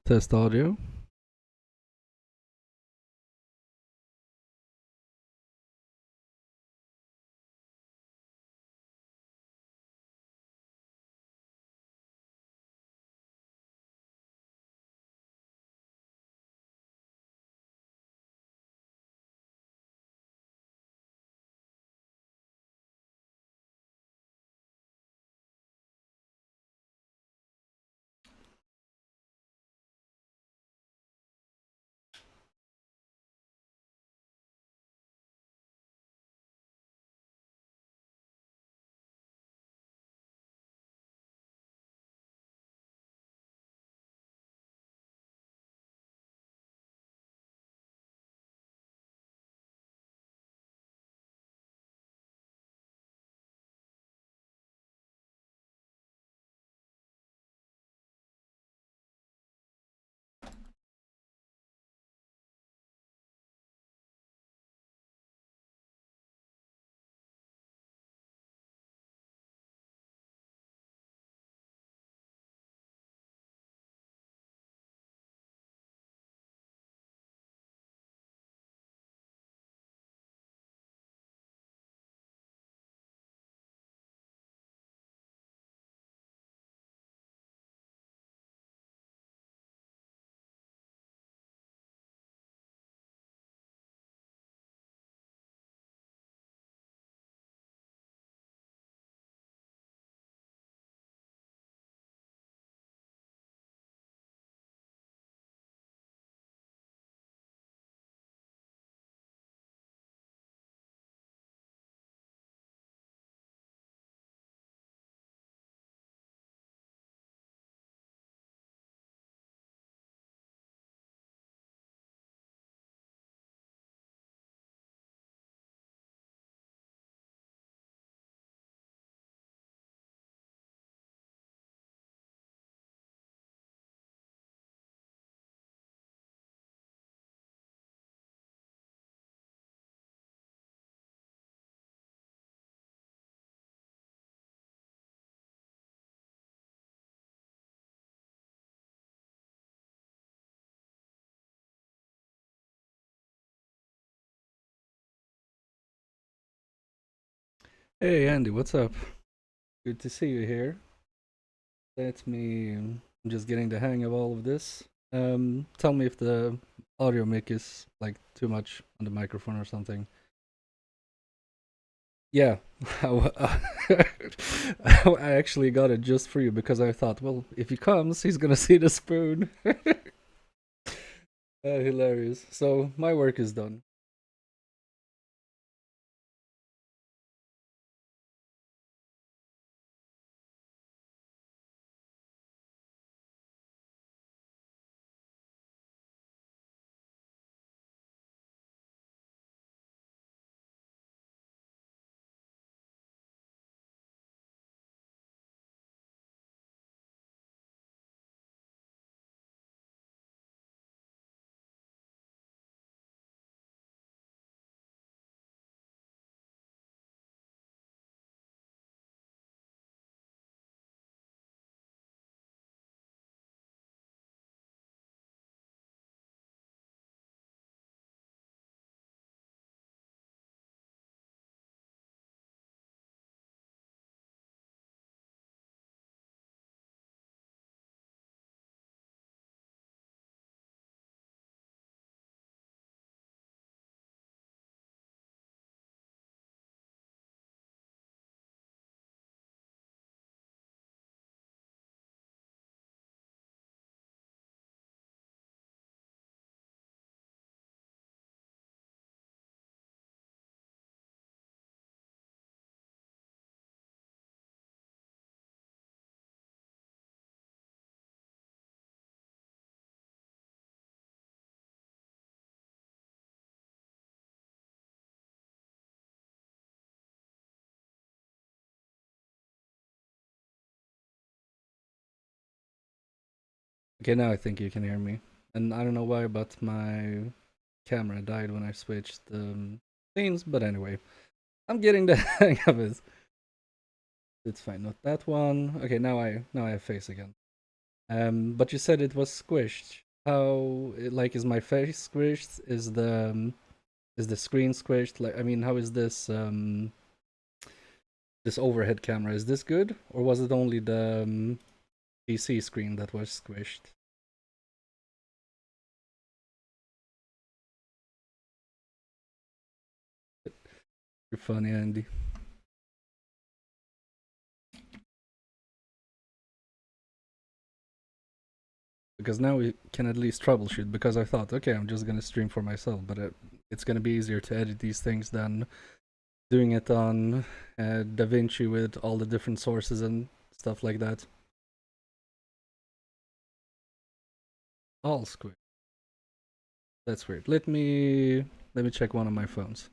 Test audio. Hey Andy, what's up? Good to see you here. Let me I'm just getting the hang of all of this. Tell me if the audio mic is like too much on the microphone or something. Yeah, I actually got it just for you because I thought, well, if he comes, he's gonna see the spoon. Hilarious. So my work is done. Okay, now I think you can hear me. And I don't know why, but my camera died when I switched scenes. But anyway, I'm getting the hang of it. It's fine. Not that one. Okay, now I have face again. But you said it was squished. How, like, is my face squished? Is the screen squished? Like, I mean, how is this overhead camera? Is this good, or was it only the PC screen that was squished? You're funny, Andy. Because now we can at least troubleshoot. Because I thought, okay, I'm just gonna stream for myself, but it's gonna be easier to edit these things than doing it on DaVinci with all the different sources and stuff like that. All squid. That's weird. Let me check one of my phones.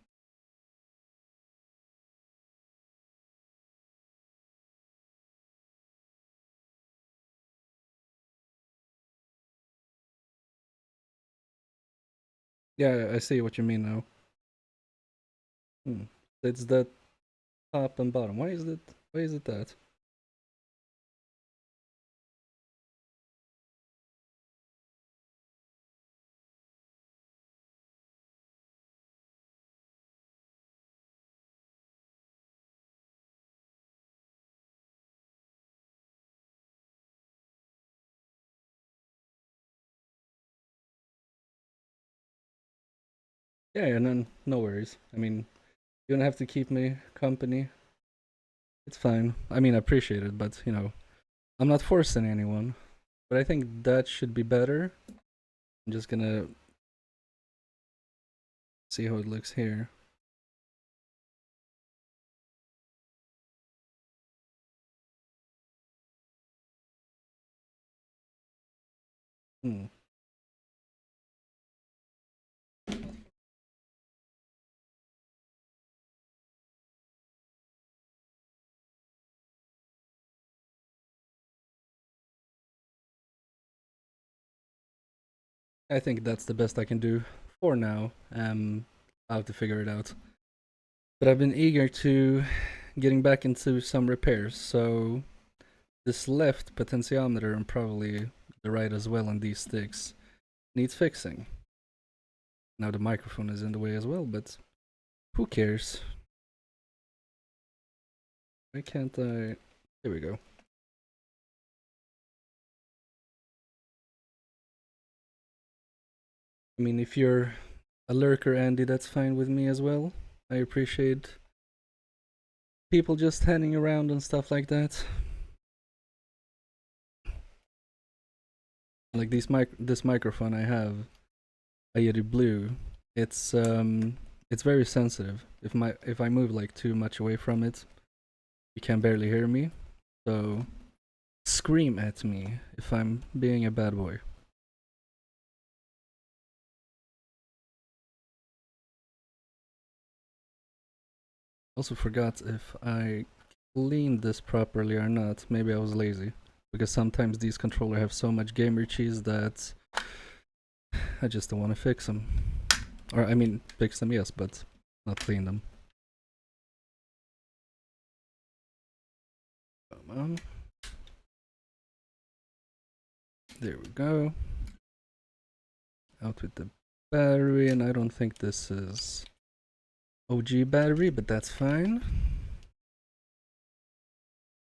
Yeah, I see what you mean now. Hmm. It's the top and bottom. Why is it? Why is it that? Yeah, and then no worries. I mean, you don't have to keep me company. It's fine. I mean, I appreciate it, but I'm not forcing anyone. But I think that should be better. I'm just gonna see how it looks here. Hmm. I think that's the best I can do for now. I'll have to figure it out. But I've been eager to getting back into some repairs, so this left potentiometer and probably the right as well on these sticks needs fixing. Now the microphone is in the way as well, but who cares? Why can't I? There we go. I mean, if you're a lurker, Andy, that's fine with me as well. I appreciate people just hanging around and stuff like that. Like this microphone I have, Ayeri Blue, it's very sensitive. If I move like too much away from it, you can barely hear me. So scream at me if I'm being a bad boy. Also forgot if I cleaned this properly or not. Maybe I was lazy. Because sometimes these controllers have so much gamer cheese that I just don't want to fix them. Or I mean, fix them, yes, but not clean them. Come on. There we go. Out with the battery, and I don't think this is OG battery, but that's fine.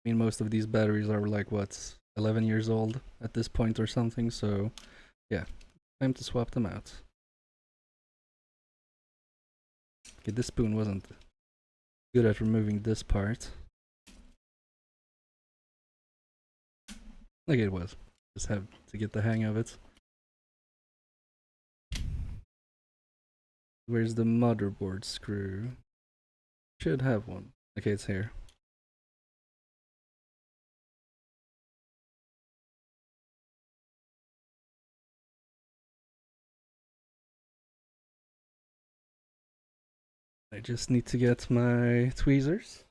I mean, most of these batteries are like, what, 11 years old at this point or something, so yeah, time to swap them out. Okay, this spoon wasn't good at removing this part. Like it was. Just have to get the hang of it. Where's the motherboard screw? Should have one. Okay, it's here. I just need to get my tweezers.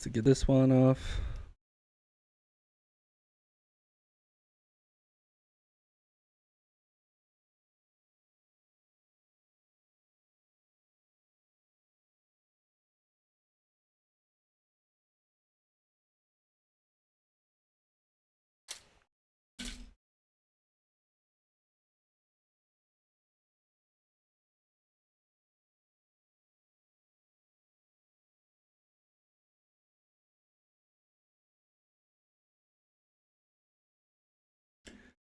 To get this one off.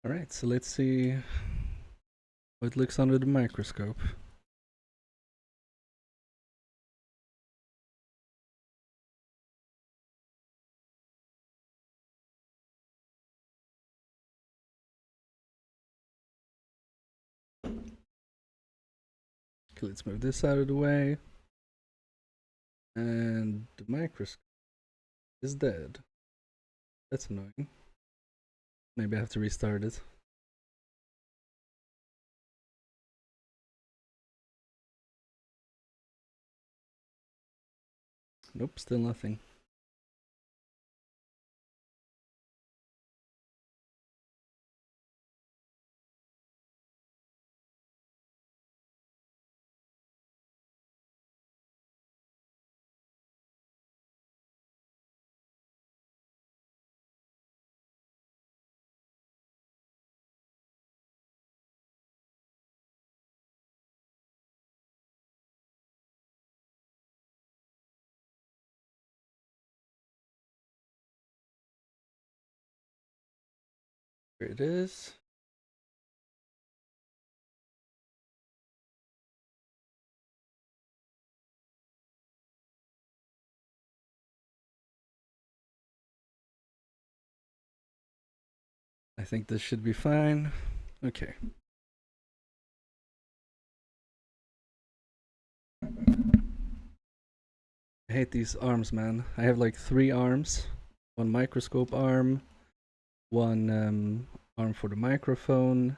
Alright, so let's see how it looks under the microscope. Okay, let's move this out of the way. And the microscope is dead. That's annoying. Maybe I have to restart it. Nope, still nothing. Here it is. I think this should be fine. Okay. I hate these arms, man. I have like 3 arms. One microscope arm, one arm for the microphone,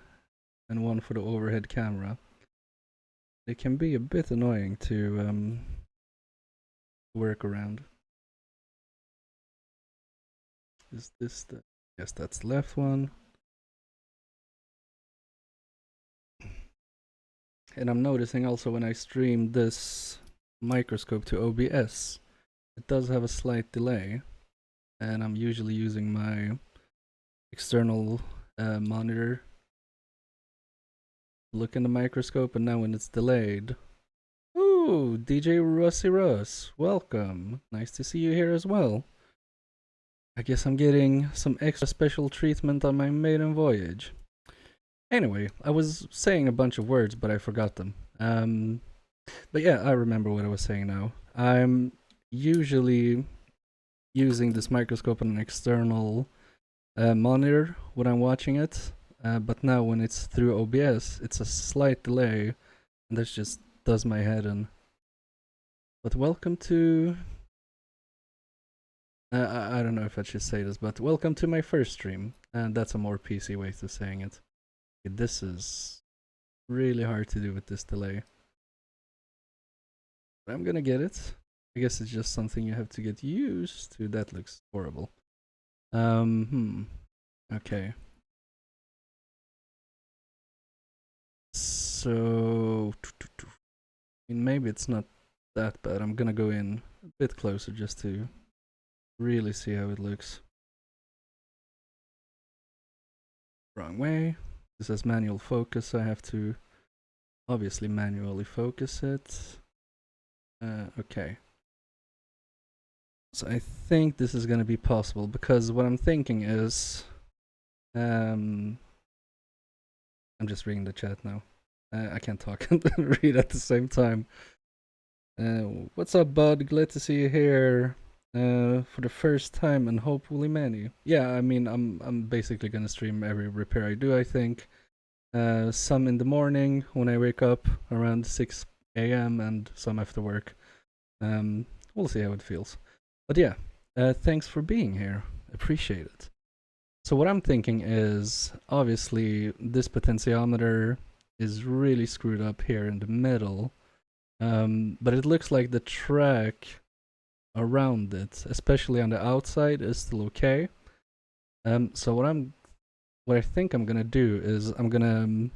and one for the overhead camera. They can be a bit annoying to work around. Is this the... Yes, that's the left one. And I'm noticing also when I stream this microscope to OBS, it does have a slight delay. And I'm usually using my external monitor look in the microscope, and now when it's delayed... Ooh, DJ Russy Russ, welcome. Nice to see you here as well. I guess I'm getting some extra special treatment on my maiden voyage. Anyway, I was saying a bunch of words, but I forgot them. But yeah, I remember what I was saying now. I'm usually using this microscope on an external monitor when I'm watching it, but now when it's through OBS, it's a slight delay, and that just does my head in. But welcome to... I don't know if I should say this, but welcome to my first stream, and that's a more PC way of saying it. This is really hard to do with this delay. But I'm gonna get it. I guess it's just something you have to get used to. That looks horrible. Okay. So... I mean, maybe it's not that bad. I'm gonna go in a bit closer just to really see how it looks. Wrong way. This has manual focus, so I have to obviously manually focus it. Okay. So I think this is gonna be possible, because what I'm thinking is... I'm just reading the chat now. I can't talk and read at the same time. What's up, bud? Glad to see you here for the first time, and hopefully many. Yeah, I mean, I'm basically gonna stream every repair I do, I think. Some in the morning when I wake up around 6 a.m. and some after work. We'll see how it feels. But yeah, thanks for being here. Appreciate it. So what I'm thinking is, obviously, this potentiometer is really screwed up here in the middle. But it looks like the track around it, especially on the outside, is still okay. So what I think I'm gonna do is I'm gonna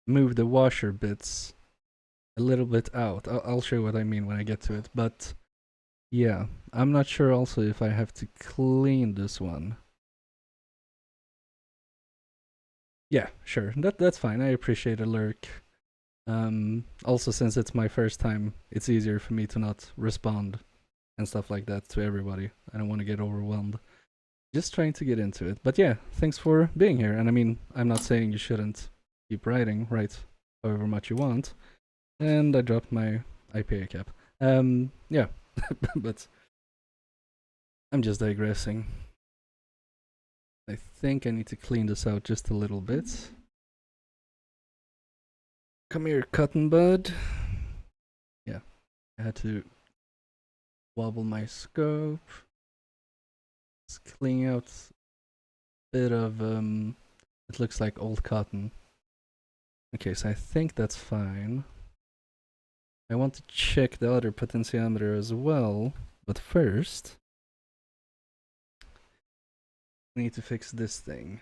move the washer bits a little bit out. I'll show you what I mean when I get to it, but yeah, I'm not sure also if I have to clean this one. Yeah, sure, that's fine. I appreciate a lurk. Also, since it's my first time, it's easier for me to not respond and stuff like that to everybody. I don't want to get overwhelmed. just trying to get into it. But yeah, thanks for being here. And I mean, I'm not saying you shouldn't keep writing, write however much you want. And I dropped my IPA cap. Yeah, but I'm just digressing. I think I need to clean this out just a little bit. Come here, cotton bud. Yeah, I had to wobble my scope. Let's clean out a bit of, it looks like old cotton. Okay, so I think that's fine. I want to check the other potentiometer as well, but first, we need to fix this thing.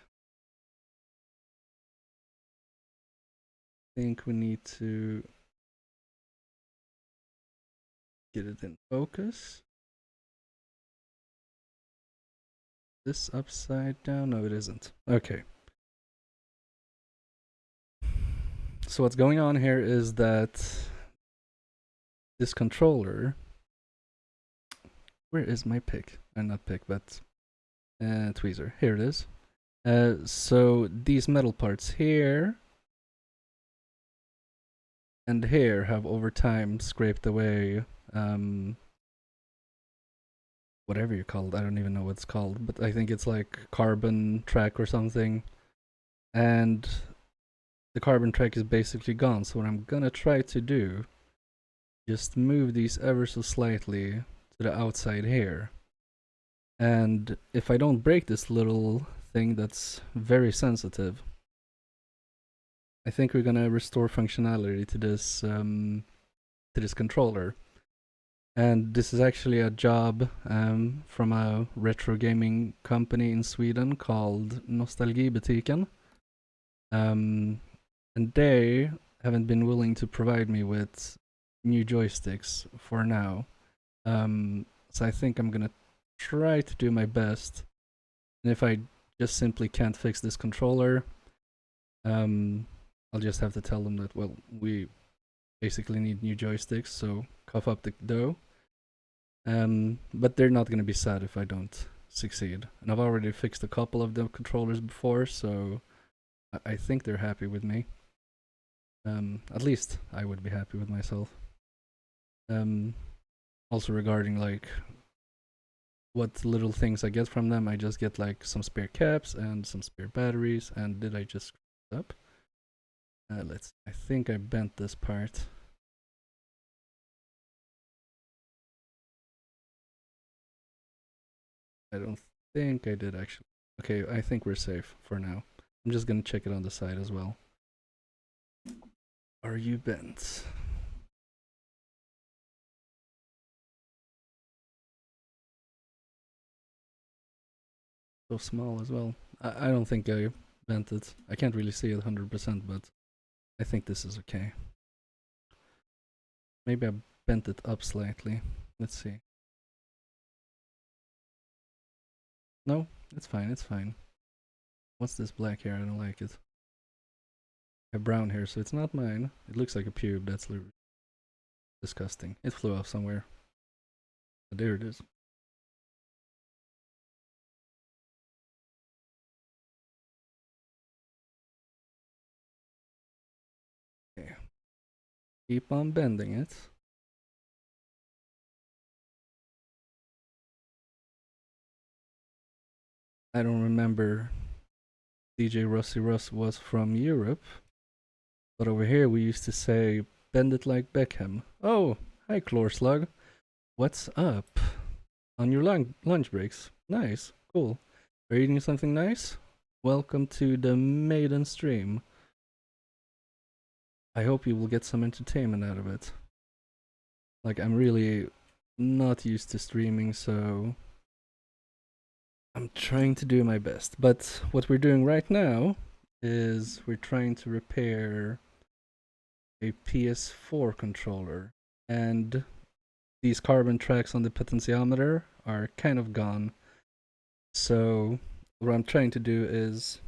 I think we need to get it in focus. This upside down? No, it isn't. Okay. So what's going on here is that this controller... Where is my pick? Not pick, but tweezer. Here it is. So these metal parts here and here have over time scraped away whatever you call it. I don't even know what it's called, but I think it's like carbon track or something. And the carbon track is basically gone. So what I'm gonna try to do, just move these ever so slightly to the outside here. And if I don't break this little thing that's very sensitive, I think we're gonna restore functionality to this controller. And this is actually a job from a retro gaming company in Sweden called Nostalgibutiken. And they haven't been willing to provide me with new joysticks for now. So I think I'm gonna try to do my best. And if I just simply can't fix this controller, I'll just have to tell them that, well, we basically need new joysticks, so cough up the dough. But they're not going to be sad if I don't succeed. And I've already fixed a couple of the controllers before, so I think they're happy with me. At least I would be happy with myself. Also regarding like what little things I get from them, I just get like some spare caps and some spare batteries. And did I just screw it up? I think I bent this part. I don't think I did actually. Okay, I think we're safe for now. I'm just gonna check it on the side as well. Are you bent? So small as well. I don't think I bent it. I can't really see it 100%, but I think this is okay. Maybe I bent it up slightly. Let's see. No, it's fine, it's fine. What's this black hair? I don't like it. I have brown hair, so it's not mine. It looks like a pube. That's disgusting. It flew off somewhere. But there it is. Okay. Keep on bending it. I don't remember DJ Rusty Russ was from Europe. But over here we used to say, bend it like Beckham. Oh, hi Chlorslug. What's up? On your lunch breaks. Nice, cool. Are you eating something nice? Welcome to the maiden stream. I hope you will get some entertainment out of it. Like, I'm really not used to streaming, so I'm trying to do my best. But what we're doing right now is we're trying to repair a PS4 controller, and these carbon tracks on the potentiometer are kind of gone. So what I'm trying to do is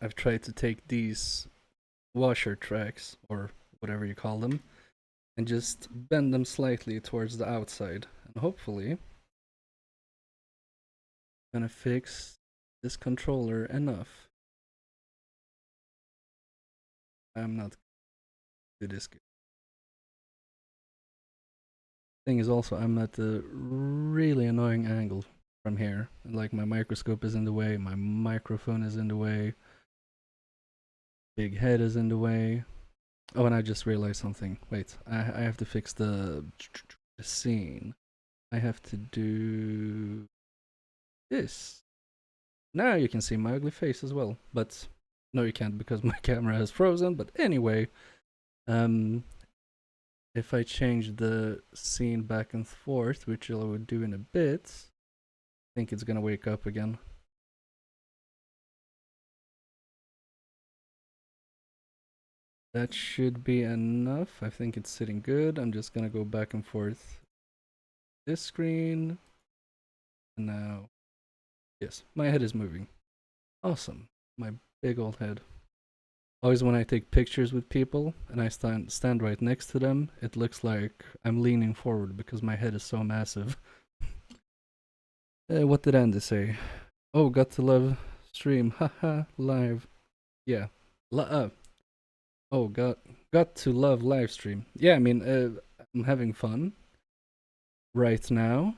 I've tried to take these washer tracks, or whatever you call them, and just bend them slightly towards the outside, and hopefully Gonna fix this controller enough. I'm not do this good. Thing is also I'm at a really annoying angle from here. Like my microscope is in the way, my microphone is in the way, big head is in the way. Oh, and I just realized something. Wait, I have to fix the scene. I have to do this. Now you can see my ugly face as well, but no, you can't because my camera has frozen. But anyway, if I change the scene back and forth, which I will do in a bit, I think it's gonna wake up again. That should be enough. I think it's sitting good. I'm just gonna go back and forth this screen. And now, yes, my head is moving. Awesome. My big old head. Always when I take pictures with people and I stand right next to them, it looks like I'm leaning forward because my head is so massive. What did Andy say? Oh, got to love stream. Haha, live. Yeah. Oh, got to love live stream. Yeah, I mean, I'm having fun right now.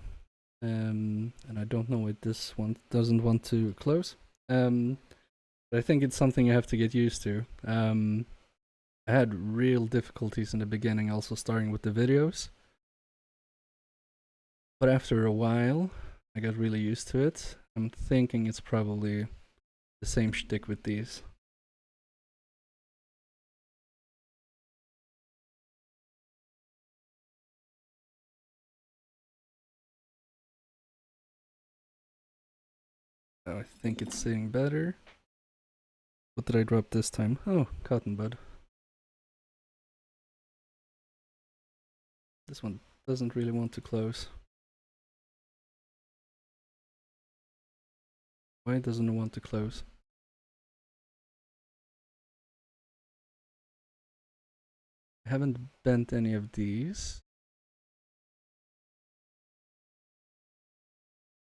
And I don't know if this one doesn't want to close. But I think it's something you have to get used to. I had real difficulties in the beginning, also starting with the videos. But after a while, I got really used to it. I'm thinking it's probably the same shtick with these. Oh, I think it's sitting better. What did I drop this time? Oh, cotton bud. This one doesn't really want to close. Why doesn't it want to close? I haven't bent any of these.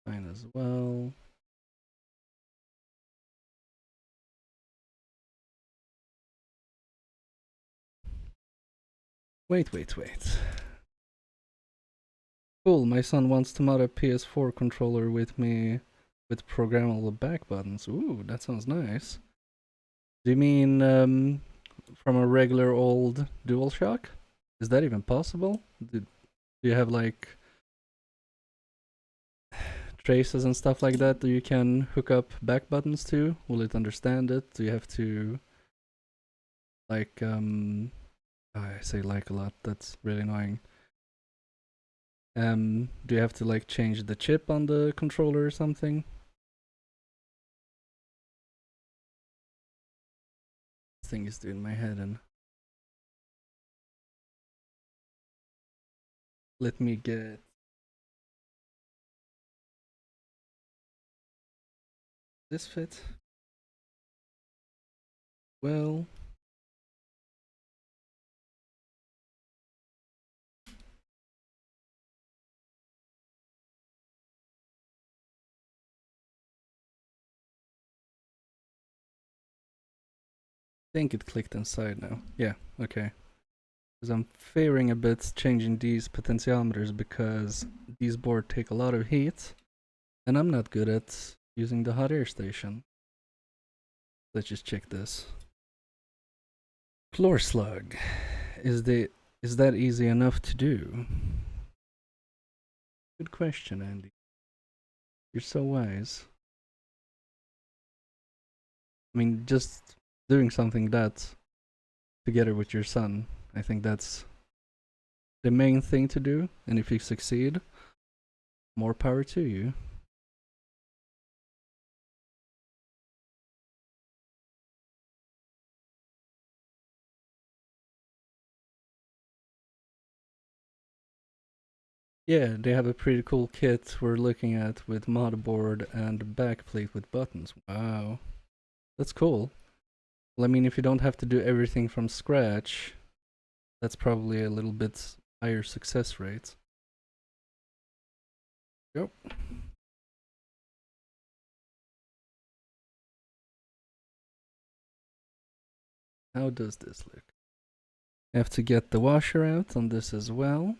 Fine as well. Wait. Cool, my son wants to mod a PS4 controller with me with programmable back buttons. Ooh, that sounds nice. Do you mean from a regular old DualShock? Is that even possible? Do you have like traces and stuff like that you can hook up back buttons to? Will it understand it? Do you have to like I say like a lot, that's really annoying. Do you have to like change the chip on the controller or something? This thing is doing my head in. Let me get this fit. Well, I think it clicked inside now. Yeah, okay. Because I'm fearing a bit changing these potentiometers because these boards take a lot of heat and I'm not good at using the hot air station. Let's just check this. Floor slug. Is that easy enough to do? Good question, Andy. You're so wise. I mean, just doing something that together with your son, I think that's the main thing to do. And if you succeed, more power to you. Yeah, they have a pretty cool kit we're looking at with motherboard and backplate with buttons. Wow. That's cool. Well, I mean, if you don't have to do everything from scratch, that's probably a little bit higher success rate. Yep. How does this look? I have to get the washer out on this as well.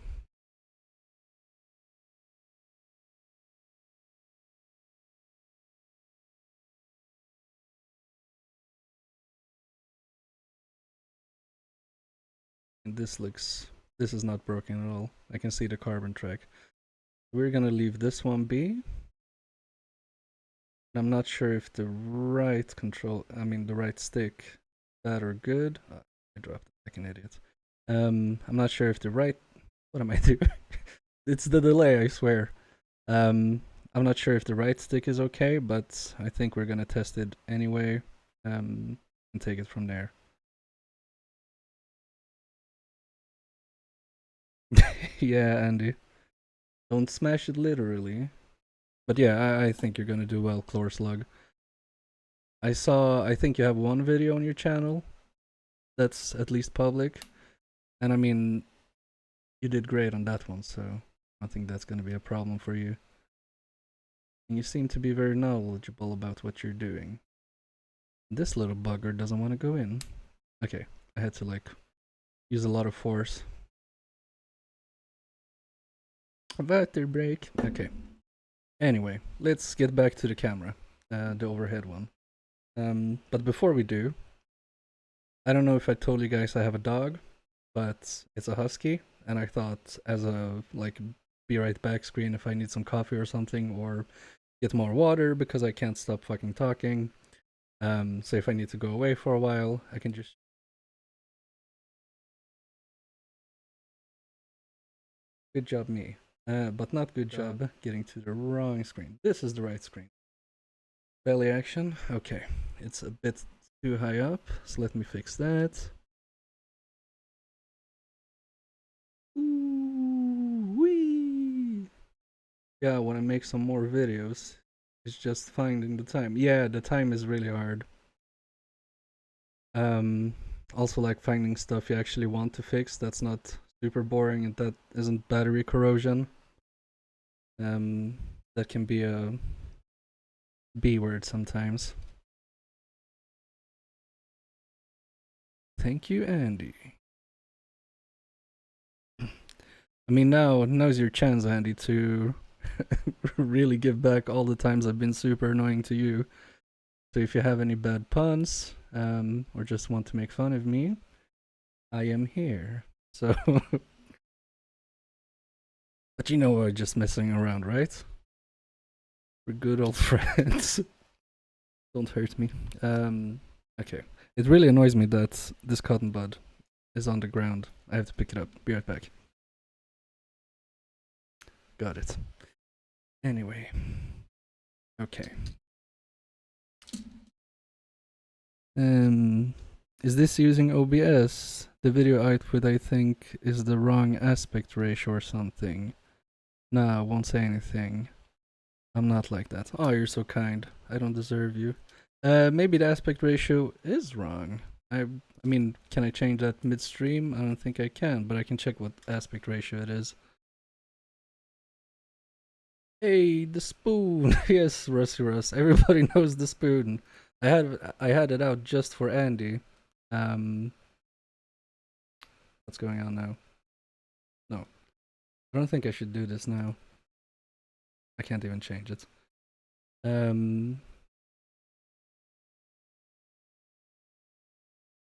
And this is not broken at all. I can see the carbon track. We're gonna leave this one be. I'm not sure if the right the right stick, that or good. I dropped it like an idiot. I'm not sure if the right, what am I doing? It's the delay, I swear. I'm not sure if the right stick is okay, but I think we're gonna test it anyway, and take it from there. Yeah, Andy. Don't smash it literally. But yeah, I think you're gonna do well, Chlorslug. I think you have one video on your channel that's at least public. And I mean, you did great on that one, so I don't think that's gonna be a problem for you. And you seem to be very knowledgeable about what you're doing. This little bugger doesn't want to go in. Okay, I had to like use a lot of force. Water break. Okay. Anyway, let's get back to the camera, the overhead one. But before we do, I don't know if I told you guys I have a dog, but it's a husky, and I thought as a like be right back screen if I need some coffee or something, or get more water because I can't stop fucking talking. So if I need to go away for a while, I can just. Good job, me. But not good job getting to the wrong screen. This is the right screen. Belly action. Okay, it's a bit too high up, so let me fix that. Ooh-wee. Yeah, when I make some more videos, it's just finding the time. Yeah, the time is really hard. Also like finding stuff you actually want to fix that's not super boring and that isn't battery corrosion. That can be a B word sometimes. Thank you, Andy. I mean, now's your chance, Andy, to really give back all the times I've been super annoying to you. So if you have any bad puns, or just want to make fun of me, I am here. So, but you know we're just messing around, right? We're good old friends. Don't hurt me. Okay. It really annoys me that this cotton bud is on the ground. I have to pick it up. Be right back. Got it. Anyway. Okay. Is this using OBS? The video output I think is the wrong aspect ratio or something. Nah, won't say anything. I'm not like that. Oh, you're so kind. I don't deserve you. Maybe the aspect ratio is wrong. I mean, can I change that midstream? I don't think I can, but I can check what aspect ratio it is. Hey, the spoon. Yes, Rusty Russ. Everybody knows the spoon. I had it out just for Andy. What's going on now? No. I don't think I should do this now. I can't even change it. Am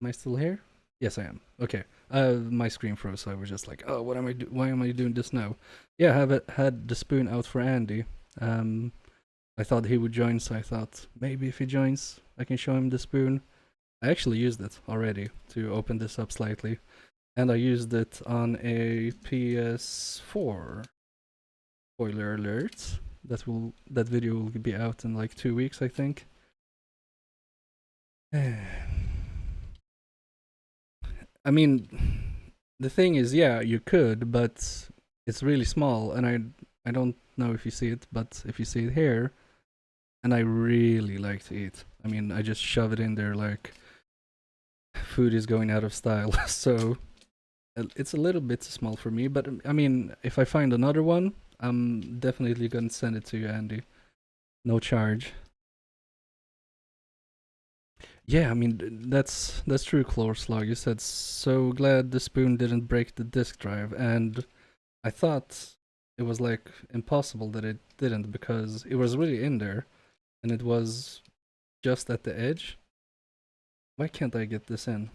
I still here? Yes, I am. Okay. My screen froze, so I was just like, oh, what am I why am I doing this now? Yeah, had the spoon out for Andy. I thought he would join, so I thought maybe if he joins, I can show him the spoon. I actually used it already to open this up slightly, and I used it on a PS4. Spoiler alert. That video will be out in like 2 weeks, I think. I mean, the thing is, yeah, you could, but it's really small, and I don't know if you see it, but if you see it here, and I really like to eat. I mean, I just shove it in there like food is going out of style. So it's a little bit small for me, but I mean, if I find another one, I'm definitely gonna send it to you, Andy. No charge. Yeah, I mean that's true, Chlorslog. You said so glad the spoon didn't break the disk drive, and I thought it was like impossible that it didn't because it was really in there, and it was just at the edge. Why can't I get this in?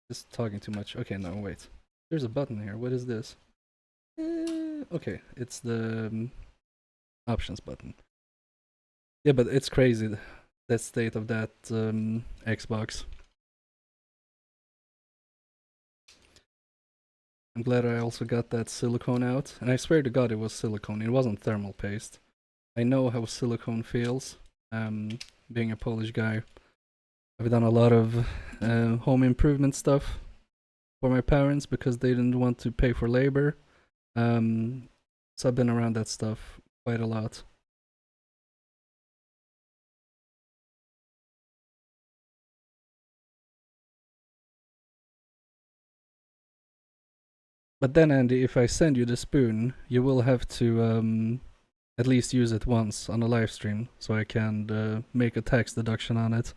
Just talking too much. Okay, no, wait. There's a button here. What is this? Okay, it's the options button. Yeah, but it's crazy, that state of that Xbox. I'm glad I also got that silicone out, and I swear to God it was silicone. It wasn't thermal paste. I know how silicone feels. Being a Polish guy, I've done a lot of home improvement stuff for my parents because they didn't want to pay for labor. So I've been around that stuff quite a lot. But then, Andy, if I send you the spoon, you will have to at least use it once on a live stream so I can make a tax deduction on it.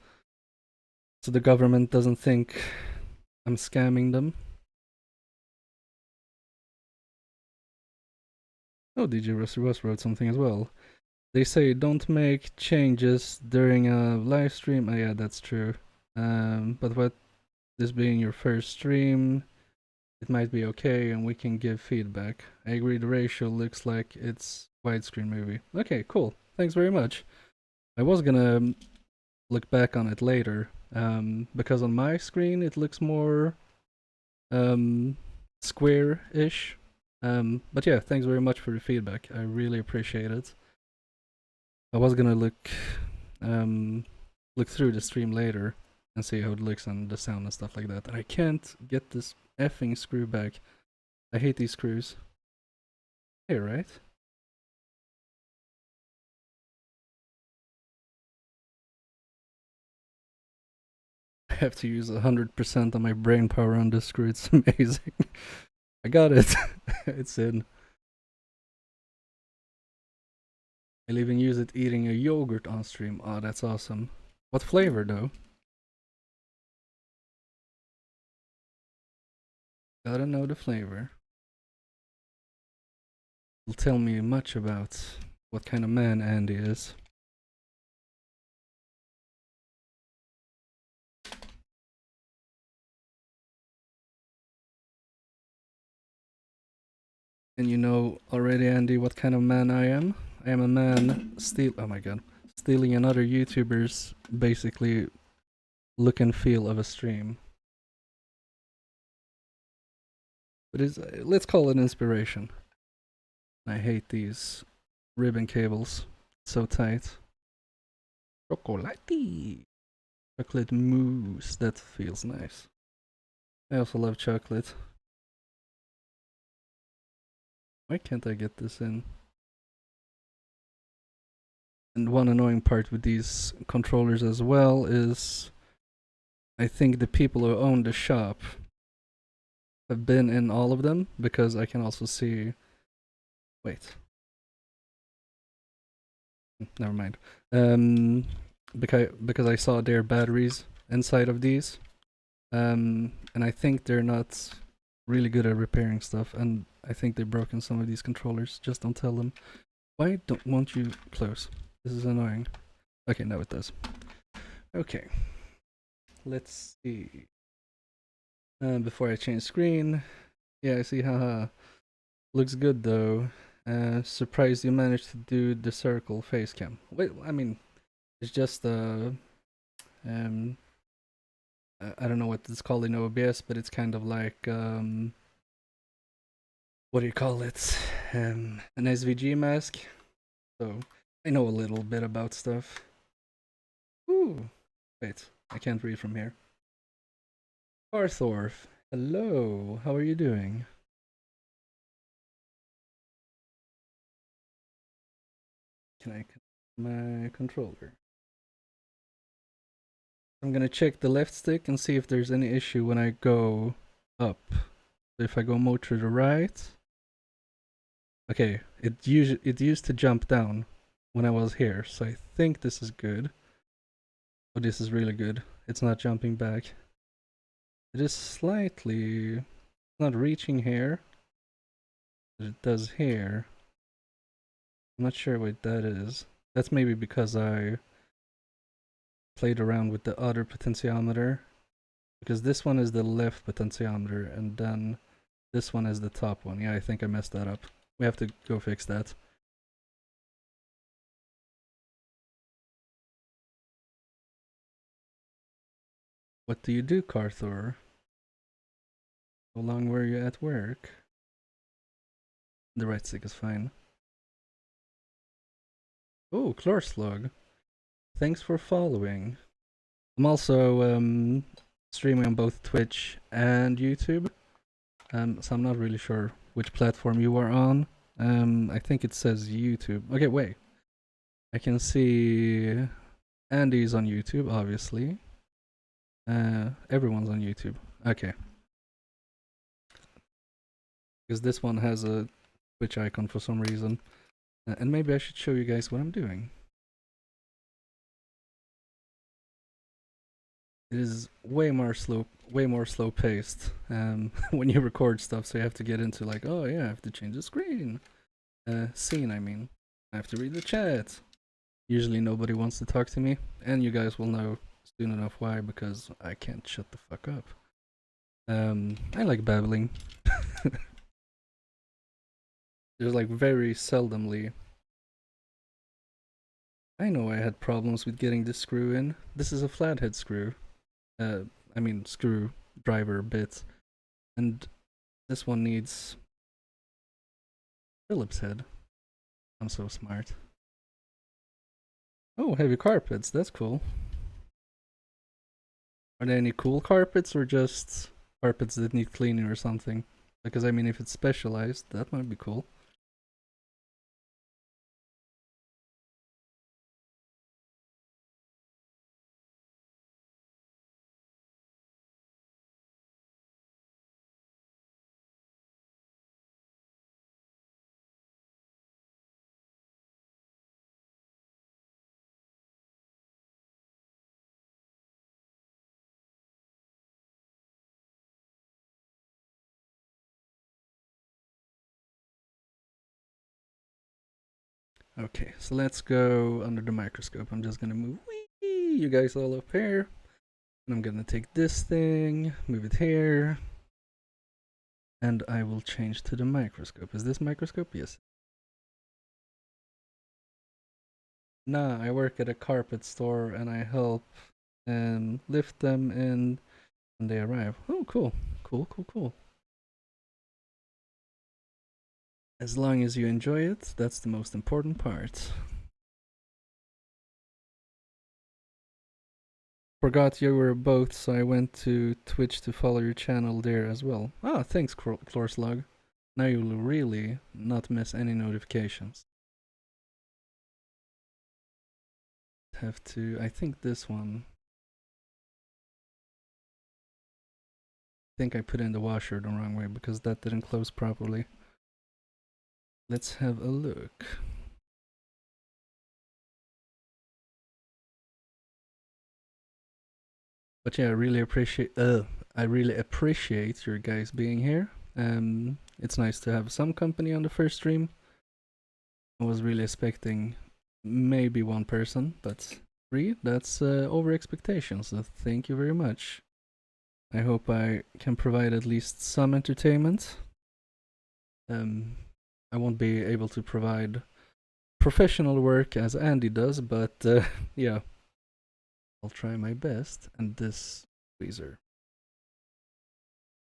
So the government doesn't think I'm scamming them. Oh, DJ Rusty Russ wrote something as well. They say don't make changes during a live stream. Oh, yeah, that's true. But what this being your first stream, it might be okay and we can give feedback. I agree the ratio looks like it's widescreen movie. Okay, cool. Thanks very much. I was gonna look back on it later, because on my screen it looks more square-ish. But yeah, thanks very much for the feedback. I really appreciate it. I was gonna look through the stream later and see how it looks and the sound and stuff like that. And I can't get this effing screw back. I hate these screws. Hey, right? I have to use 100% of my brain power on this screw. It's amazing. I got it. It's in. I'll even use it eating a yogurt on stream. Oh, that's awesome. What flavor though? Gotta know the flavor. Will tell me much about what kind of man Andy is. And you know already, Andy, what kind of man I am? I am a man oh my god, stealing another YouTuber's basically look and feel of a stream. But it's, let's call it inspiration. I hate these ribbon cables. So tight. Chocolate. Chocolate mousse. That feels nice. I also love chocolate. Why can't I get this in? And one annoying part with these controllers as well is I think the people who own the shop have been in all of them because I can also see. Wait. Never mind. Because I saw their batteries inside of these. And I think they're not really good at repairing stuff, and I think they've broken some of these controllers. Just don't tell them. Why won't you close? This is annoying. Okay, now it does. Okay. Let's see. Before I change screen. Yeah, I see, haha. Looks good though. Surprised you managed to do the circle face cam. Wait, I mean, it's just I don't know what it's called in OBS, but it's kind of like what do you call it? An SVG mask. So I know a little bit about stuff. Ooh, wait, I can't read from here. Arthorf, hello. How are you doing? Can I connect my controller? I'm gonna check the left stick and see if there's any issue when I go up. So if I go more to the right, okay, it used to jump down when I was here, so I think this is good. Oh, this is really good. it's not jumping back. It is slightly not reaching here, but it does here. I'm not sure what that is. That's maybe because I played around with the other potentiometer. Because this one is the left potentiometer, and then this one is the top one. Yeah, I think I messed that up. We have to go fix that. What do you do, Carthor? How long were you at work? The right stick is fine. Oh, Chlorslug. Thanks for following. I'm also streaming on both Twitch and YouTube. So I'm not really sure which platform you are on. I think it says YouTube. Okay, wait. I can see Andy's on YouTube, obviously. Everyone's on YouTube. Okay. Because this one has a Twitch icon for some reason. And maybe I should show you guys what I'm doing. It is way more slow paced when you record stuff, so you have to get into like, oh yeah, I have to change the screen. Scene, I mean. I have to read the chat. Usually nobody wants to talk to me, and you guys will know soon enough why, because I can't shut the fuck up. I like babbling. There's like very seldomly. I know I had problems with getting this screw in. This is a flathead screw. I mean screw driver bit, and this one needs Phillips head. I'm so smart. Oh, heavy carpets. That's cool. Are there any cool carpets or just carpets that need cleaning or something? Because I mean, if it's specialized, that might be cool. Okay, so let's go under the microscope. I'm just gonna move you guys all up here. And I'm gonna take this thing, move it here. And I will change to the microscope. Is this microscope? Yes. Nah, I work at a carpet store and I help lift them in when they arrive. Oh, cool. Cool. As long as you enjoy it, that's the most important part. Forgot you were both, so I went to Twitch to follow your channel there as well. Ah, thanks, Chlorslug. Now you will really not miss any notifications. Have to, I think this one. I think I put in the washer the wrong way because that didn't close properly. Let's have a look. But yeah, I really appreciate your guys being here. It's nice to have some company on the first stream. I was really expecting maybe one person, but 3, that's over expectations, so thank you very much. I hope I can provide at least some entertainment. I won't be able to provide professional work as Andy does, but yeah, I'll try my best. And this tweezer,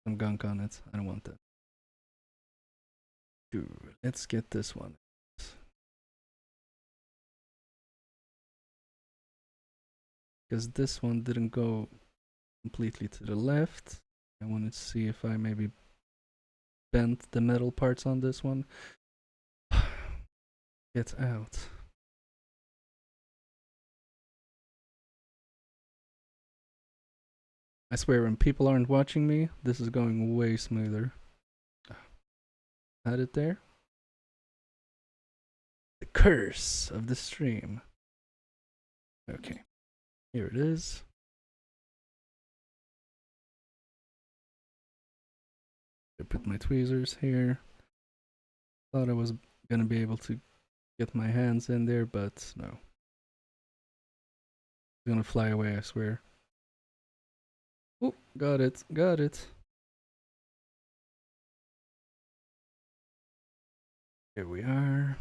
some gunk on it. I don't want that. Let's get this one. Because this one didn't go completely to the left. I wanted to see if I maybe bent the metal parts on this one. Get out. I swear, when people aren't watching me, this is going way smoother. Had it there? The curse of the stream. Okay, here it is. I put my tweezers here. Thought I was gonna be able to get my hands in there, but no. It's gonna fly away, I swear. Oh, got it, got it. Here we are.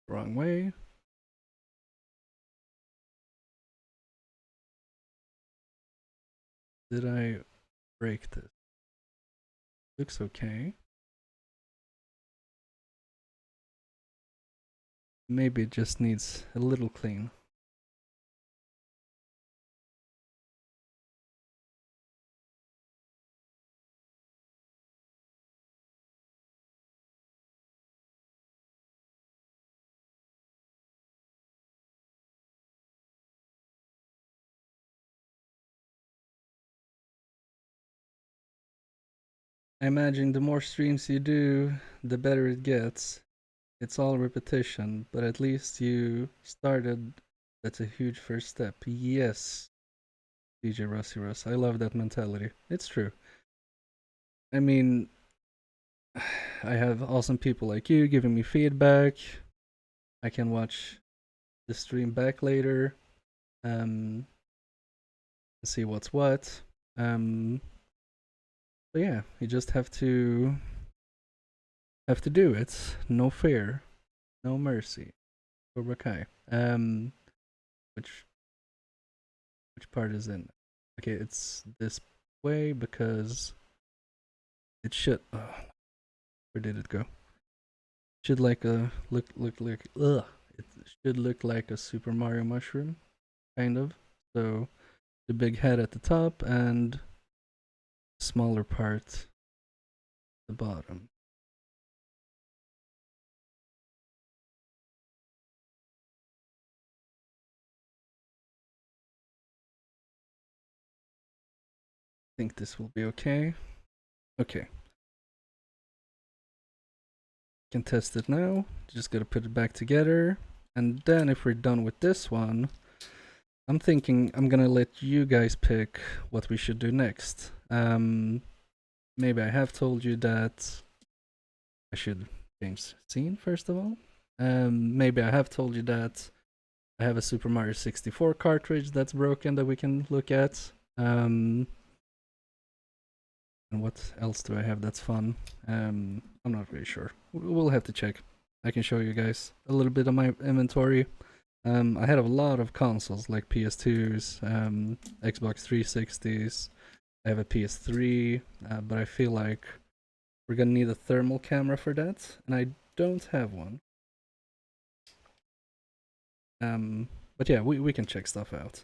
Wrong way. Did I break this? Looks okay. Maybe it just needs a little clean. I imagine the more streams you do, the better it gets. It's all repetition, but at least you started. That's a huge first step. Yes, DJ Rusty Russ. I love that mentality. It's true. I mean, I have awesome people like you giving me feedback. I can watch the stream back later. See what's what. But yeah, you just have to do it. No fear, no mercy. Cobra Kai. Which part is in? Okay, it's this way because it should. Oh, where did it go? Should like a look like It should look like a Super Mario mushroom, kind of. So the big head at the top and smaller part at the bottom. I think this will be okay. Okay. Can test it now. Just gotta put it back together. And then if we're done with this one, I'm thinking I'm gonna let you guys pick what we should do next. Maybe I have told you that I should change scene first of all. Maybe I have told you that I have a Super Mario 64 cartridge that's broken that we can look at. And what else do I have that's fun? I'm not really sure. We'll have to check. I can show you guys a little bit of my inventory. I had a lot of consoles like PS2s, Xbox 360s. I have a PS3, but I feel like we're gonna need a thermal camera for that, and I don't have one. But yeah, we can check stuff out.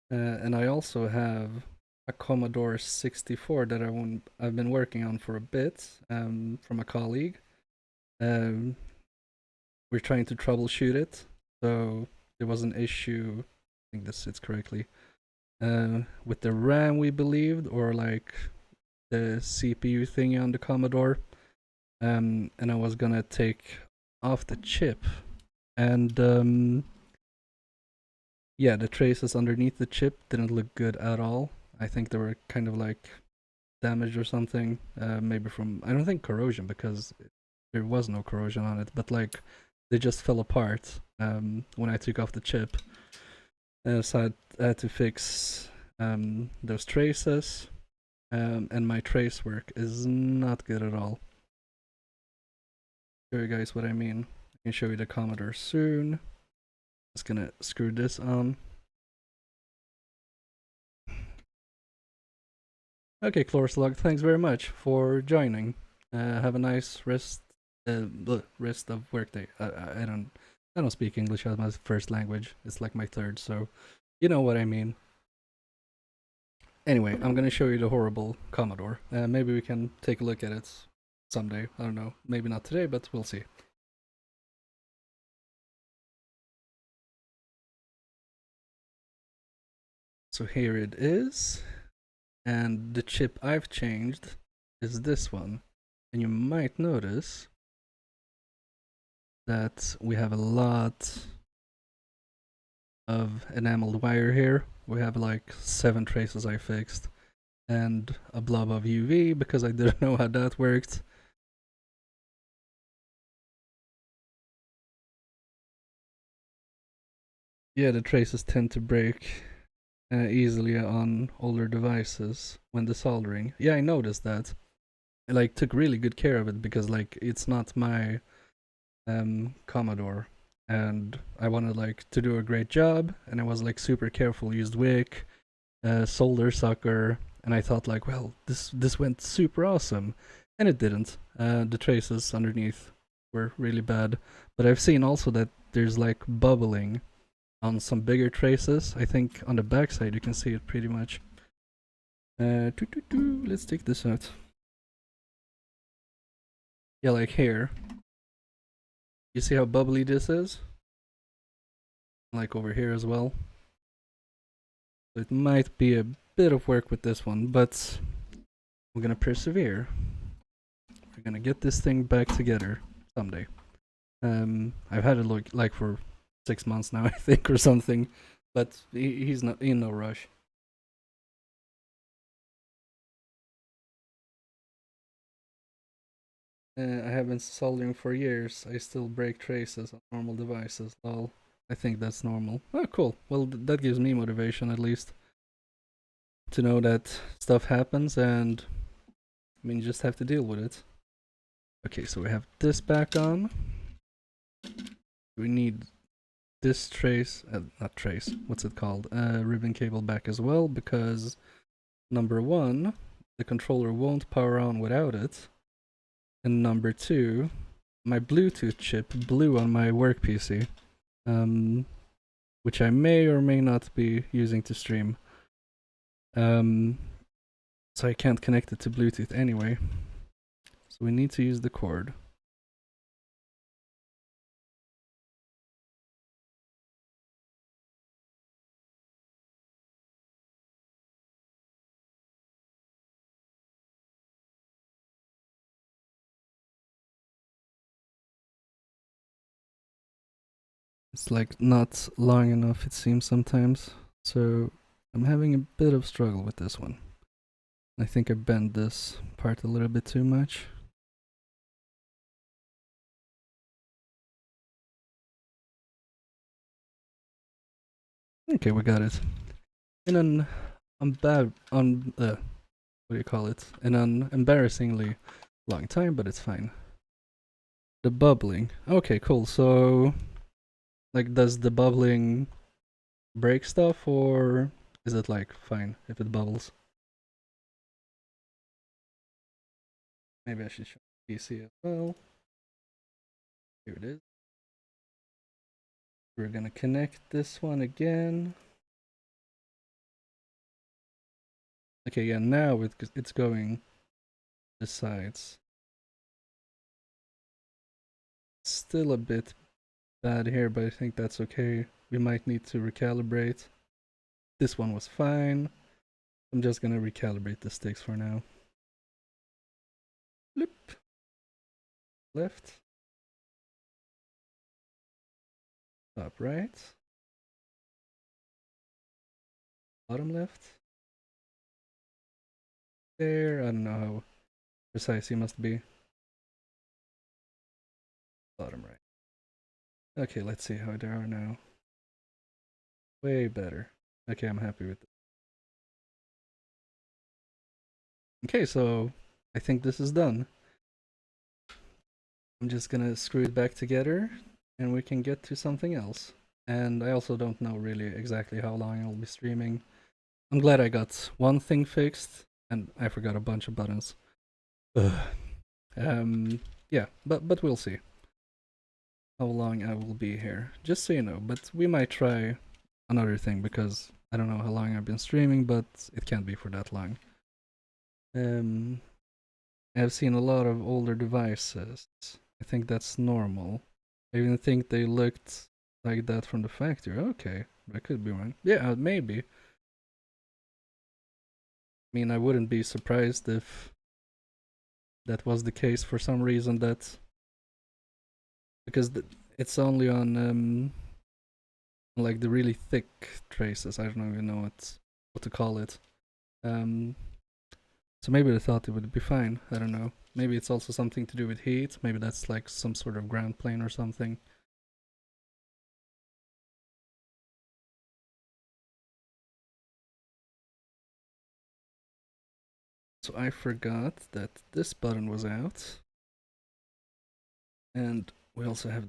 And I also have a Commodore 64 that I've been working on for a bit, from a colleague. We're trying to troubleshoot it, so there was an issue. I think this sits correctly. With the RAM, we believed, or like the CPU thingy on the Commodore. And I was gonna take off the chip, and yeah, the traces underneath the chip didn't look good at all. I think they were kind of like damaged or something. Maybe from, I don't think corrosion, because there was no corrosion on it, but like they just fell apart when I took off the chip. So I had to fix those traces, and my trace work is not good at all. Show you guys what I mean. I can show you the Commodore soon. Just gonna screw this on. Okay, Chlorslug, thanks very much for joining. Have a nice rest of workday. I don't speak English as my first language. It's like my third, so you know what I mean. Anyway, I'm gonna show you the horrible Commodore. Maybe we can take a look at it someday. I don't know. Maybe not today, but we'll see. So here it is. And the chip I've changed is this one. And you might notice that we have a lot of enameled wire here. we have like 7 traces I fixed, and a blob of UV because I didn't know how that worked. Yeah, the traces tend to break easily on older devices when desoldering. Yeah, I noticed that. I like took really good care of it because like it's not my Commodore, and I wanted like to do a great job, and I was like super careful, used wick, solder sucker, and I thought like, well, this went super awesome, and it didn't. The traces underneath were really bad, but I've seen also that there's like bubbling on some bigger traces. I think on the backside you can see it pretty much. Let's take this out. Yeah, like here. You see how bubbly this is? Like over here as well. So it might be a bit of work with this one, but we're gonna persevere. We're gonna get this thing back together someday. I've had it like for 6 months now, I think, or something, but he's not in no rush. I have been soldering for years. I still break traces on normal devices. Lol. I think that's normal. Oh, cool. Well, that gives me motivation at least to know that stuff happens, and I mean, you just have to deal with it. Okay, so we have this back on. We need this trace, not trace, what's it called? Ribbon cable back as well, because number 1, the controller won't power on without it. And number 2, my Bluetooth chip blew on my work PC, which I may or may not be using to stream. So I can't connect it to Bluetooth anyway. So we need to use the cord. It's like not long enough, it seems sometimes. So I'm having a bit of struggle with this one. I think I bent this part a little bit too much. Okay, we got it. In an what do you call it? In an embarrassingly long time, but it's fine. The bubbling. Okay, cool. So, like, does the bubbling break stuff, or is it like fine if it bubbles? Maybe I should show PC as well. Here it is. We're gonna connect this one again. Okay, yeah, now it's going the sides. Still a bit bad here, but I think that's okay. We might need to recalibrate. This one was fine. I'm just gonna recalibrate the sticks for now. Flip. Left. Top right. Bottom left. There, I don't know how precise you must be. Bottom right. Okay, let's see how they are now. Way better. Okay, I'm happy with it. Okay, so I think this is done. I'm just gonna screw it back together and we can get to something else. And I also don't know really exactly how long I'll be streaming. I'm glad I got one thing fixed, and I forgot a bunch of buttons. Yeah, but we'll see how long I will be here. Just so you know, but we might try another thing because I don't know how long I've been streaming, but it can't be for that long. I've seen a lot of older devices. I think that's normal. I even think they looked like that from the factory. Okay, I could be wrong. Yeah, maybe. I mean, I wouldn't be surprised if that was the case for some reason. That because it's only on like the really thick traces. I don't even know what to call it. So maybe they thought it would be fine. I don't know. Maybe it's also something to do with heat. Maybe that's like some sort of ground plane or something. So I forgot that this button was out. And we also have...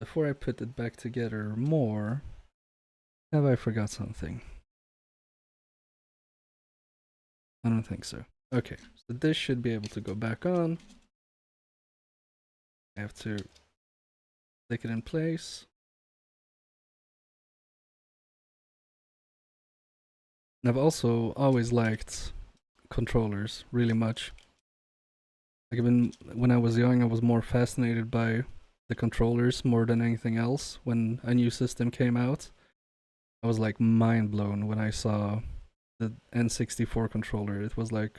Before I put it back together more, have I forgot something? I don't think so. Okay, so this should be able to go back on. I have to stick it in place. And I've also always liked controllers really much. Like even when I was young, I was more fascinated by the controllers more than anything else. When a new system came out, I was like mind blown when I saw the N64 controller. It was like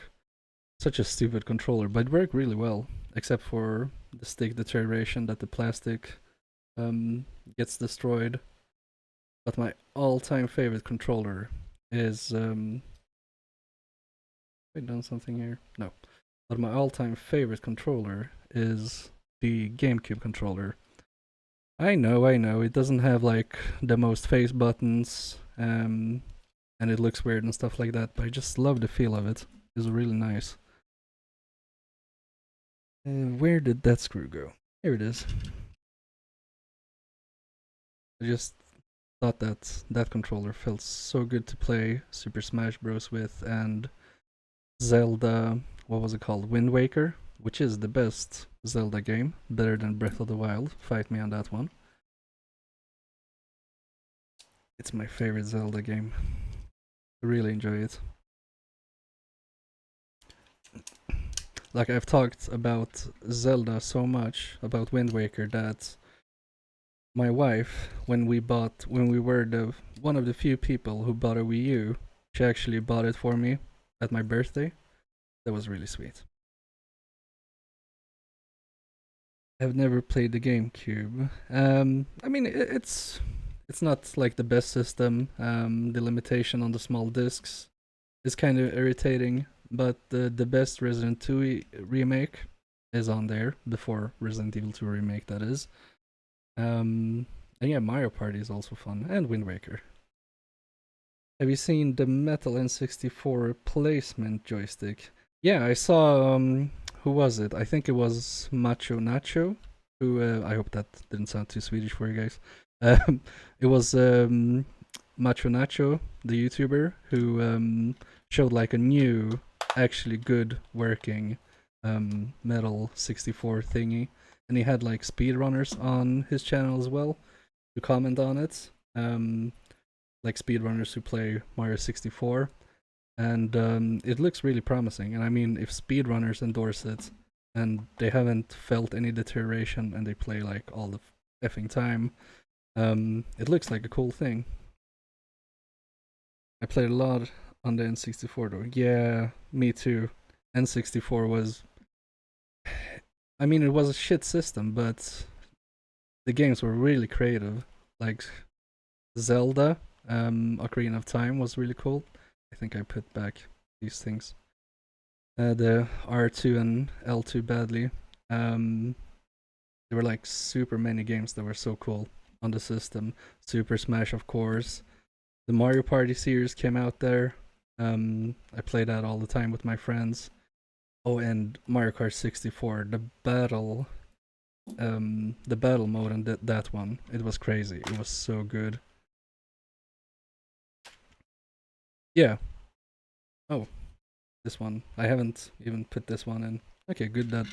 such a stupid controller, but it worked really well, except for the stick deterioration that the plastic gets destroyed. But my all-time favorite controller is I done something here? No. But my all-time favorite controller is the GameCube controller. I know, it doesn't have like the most face buttons, and it looks weird and stuff like that, but I just love the feel of it. It's really nice. Where did that screw go? Here it is. I just thought that that controller felt so good to play Super Smash Bros. With, and Zelda, what was it called? Wind Waker, which is the best Zelda game, better than Breath of the Wild. Fight me on that one. It's my favorite Zelda game. I really enjoy it. Like, I've talked about Zelda so much, about Wind Waker, that my wife, when we were one of the few people who bought a Wii U, she actually bought it for me at my birthday. That was really sweet. I've never played the GameCube. I mean, it's not like the best system. The limitation on the small discs is kind of irritating, but the best Resident 2 remake is on there, before Resident Evil 2 remake, that is. And yeah, Mario Party is also fun, and Wind Waker. Have you seen the Metal N64 replacement joystick? Yeah, I saw, who was it? I think it was Macho Nacho, who, I hope that didn't sound too Swedish for you guys. It was Macho Nacho, the YouTuber, who showed like a new, actually good working Metal 64 thingy. And he had like speedrunners on his channel as well to comment on it. Like speedrunners who play Mario 64. And it looks really promising. And I mean, if speedrunners endorse it and they haven't felt any deterioration and they play like all the effing time, it looks like a cool thing. I played a lot on the N64 though. Yeah, me too. N64 was... I mean, it was a shit system, but the games were really creative. Like Zelda, Ocarina of Time was really cool. I think I put back these things. The R2 and L2 badly. There were like super many games that were so cool on the system. Super Smash, of course. The Mario Party series came out there. I played that all the time with my friends. Oh, and Mario Kart 64, the battle mode and that one, it was crazy. It was so good. Yeah. Oh, this one. I haven't even put this one in. Okay, good that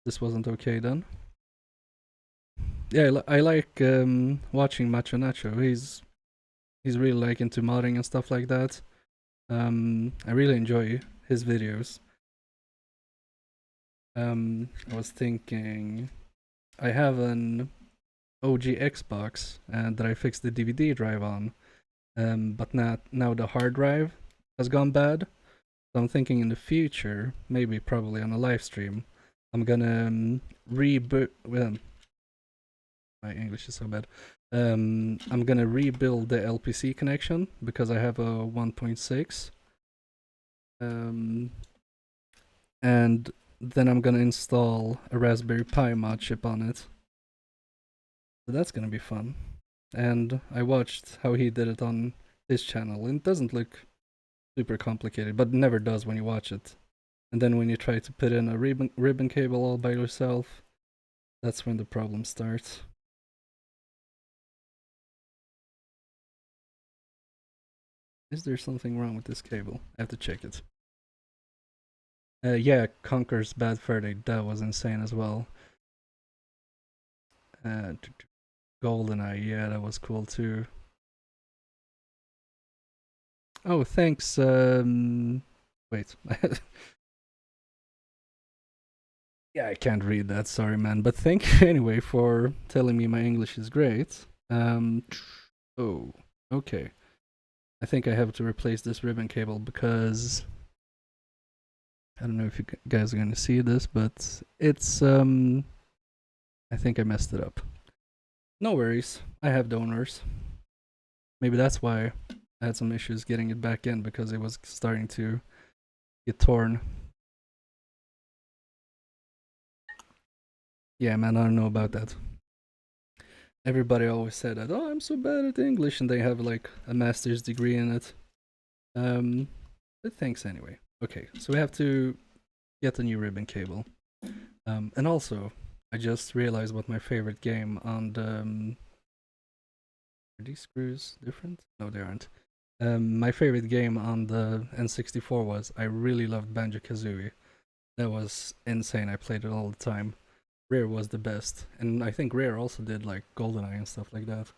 this wasn't okay then. Yeah, I like watching Macho Nacho. He's really like into modding and stuff like that. I really enjoy his videos. I was thinking, I have an OG Xbox that I fixed the DVD drive on, but now the hard drive has gone bad. So I'm thinking in the future, maybe probably on a live stream, I'm gonna reboot. Well, My English is so bad. I'm gonna rebuild the LPC connection because I have a 1.6. And then I'm gonna install a Raspberry Pi mod chip on it. So that's gonna be fun. And I watched how he did it on his channel, and it doesn't look super complicated, but it never does when you watch it. And then when you try to put in a ribbon cable all by yourself, that's when the problem starts. Is there something wrong with this cable? I have to check it. Yeah, Conker's Bad Fur Day, that was insane as well. GoldenEye, yeah, that was cool too. Oh, thanks. Wait. Yeah, I can't read that. Sorry, man. But thank you anyway for telling me my English is great. Oh, okay. I think I have to replace this ribbon cable because I don't know if you guys are gonna see this, but it's I think I messed it up. No worries. I have donors. Maybe that's why I had some issues getting it back in because it was starting to get torn. Yeah, man, I don't know about that. Everybody always said that, oh, I'm so bad at English, and they have like a master's degree in it. But thanks anyway. Okay, so we have to get a new ribbon cable. And also, I just realized what my favorite game on the... Are these screws different? No, they aren't. My favorite game on the N64 was, I really loved Banjo-Kazooie. That was insane, I played it all the time. Rare was the best, and I think Rare also did like GoldenEye and stuff like that.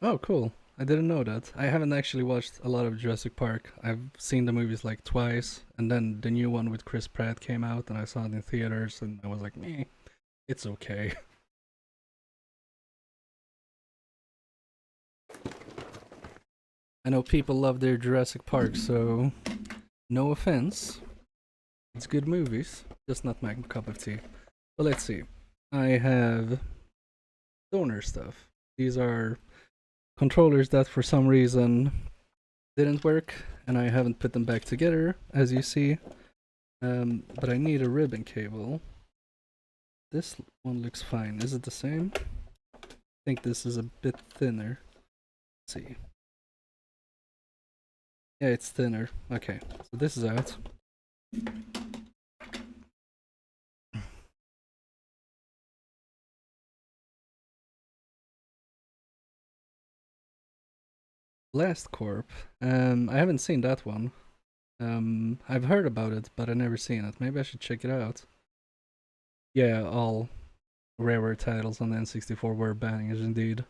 Oh, cool. I didn't know that. I haven't actually watched a lot of Jurassic Park. I've seen the movies like twice, and then the new one with Chris Pratt came out, and I saw it in theaters, and I was like, meh, it's okay. I know people love their Jurassic Park, so no offense. It's good movies, just not my cup of tea. But let's see. I have donor stuff. These are controllers that for some reason didn't work, and I haven't put them back together, as you see. But I need a ribbon cable. This one looks fine. Is it the same? I think this is a bit thinner. Let's see. Yeah, it's thinner. Okay, so this is out. Last Corp. I haven't seen that one. I've heard about it, but I've never seen it. Maybe I should check it out. Yeah, all rareware titles on the N64 were bangers indeed.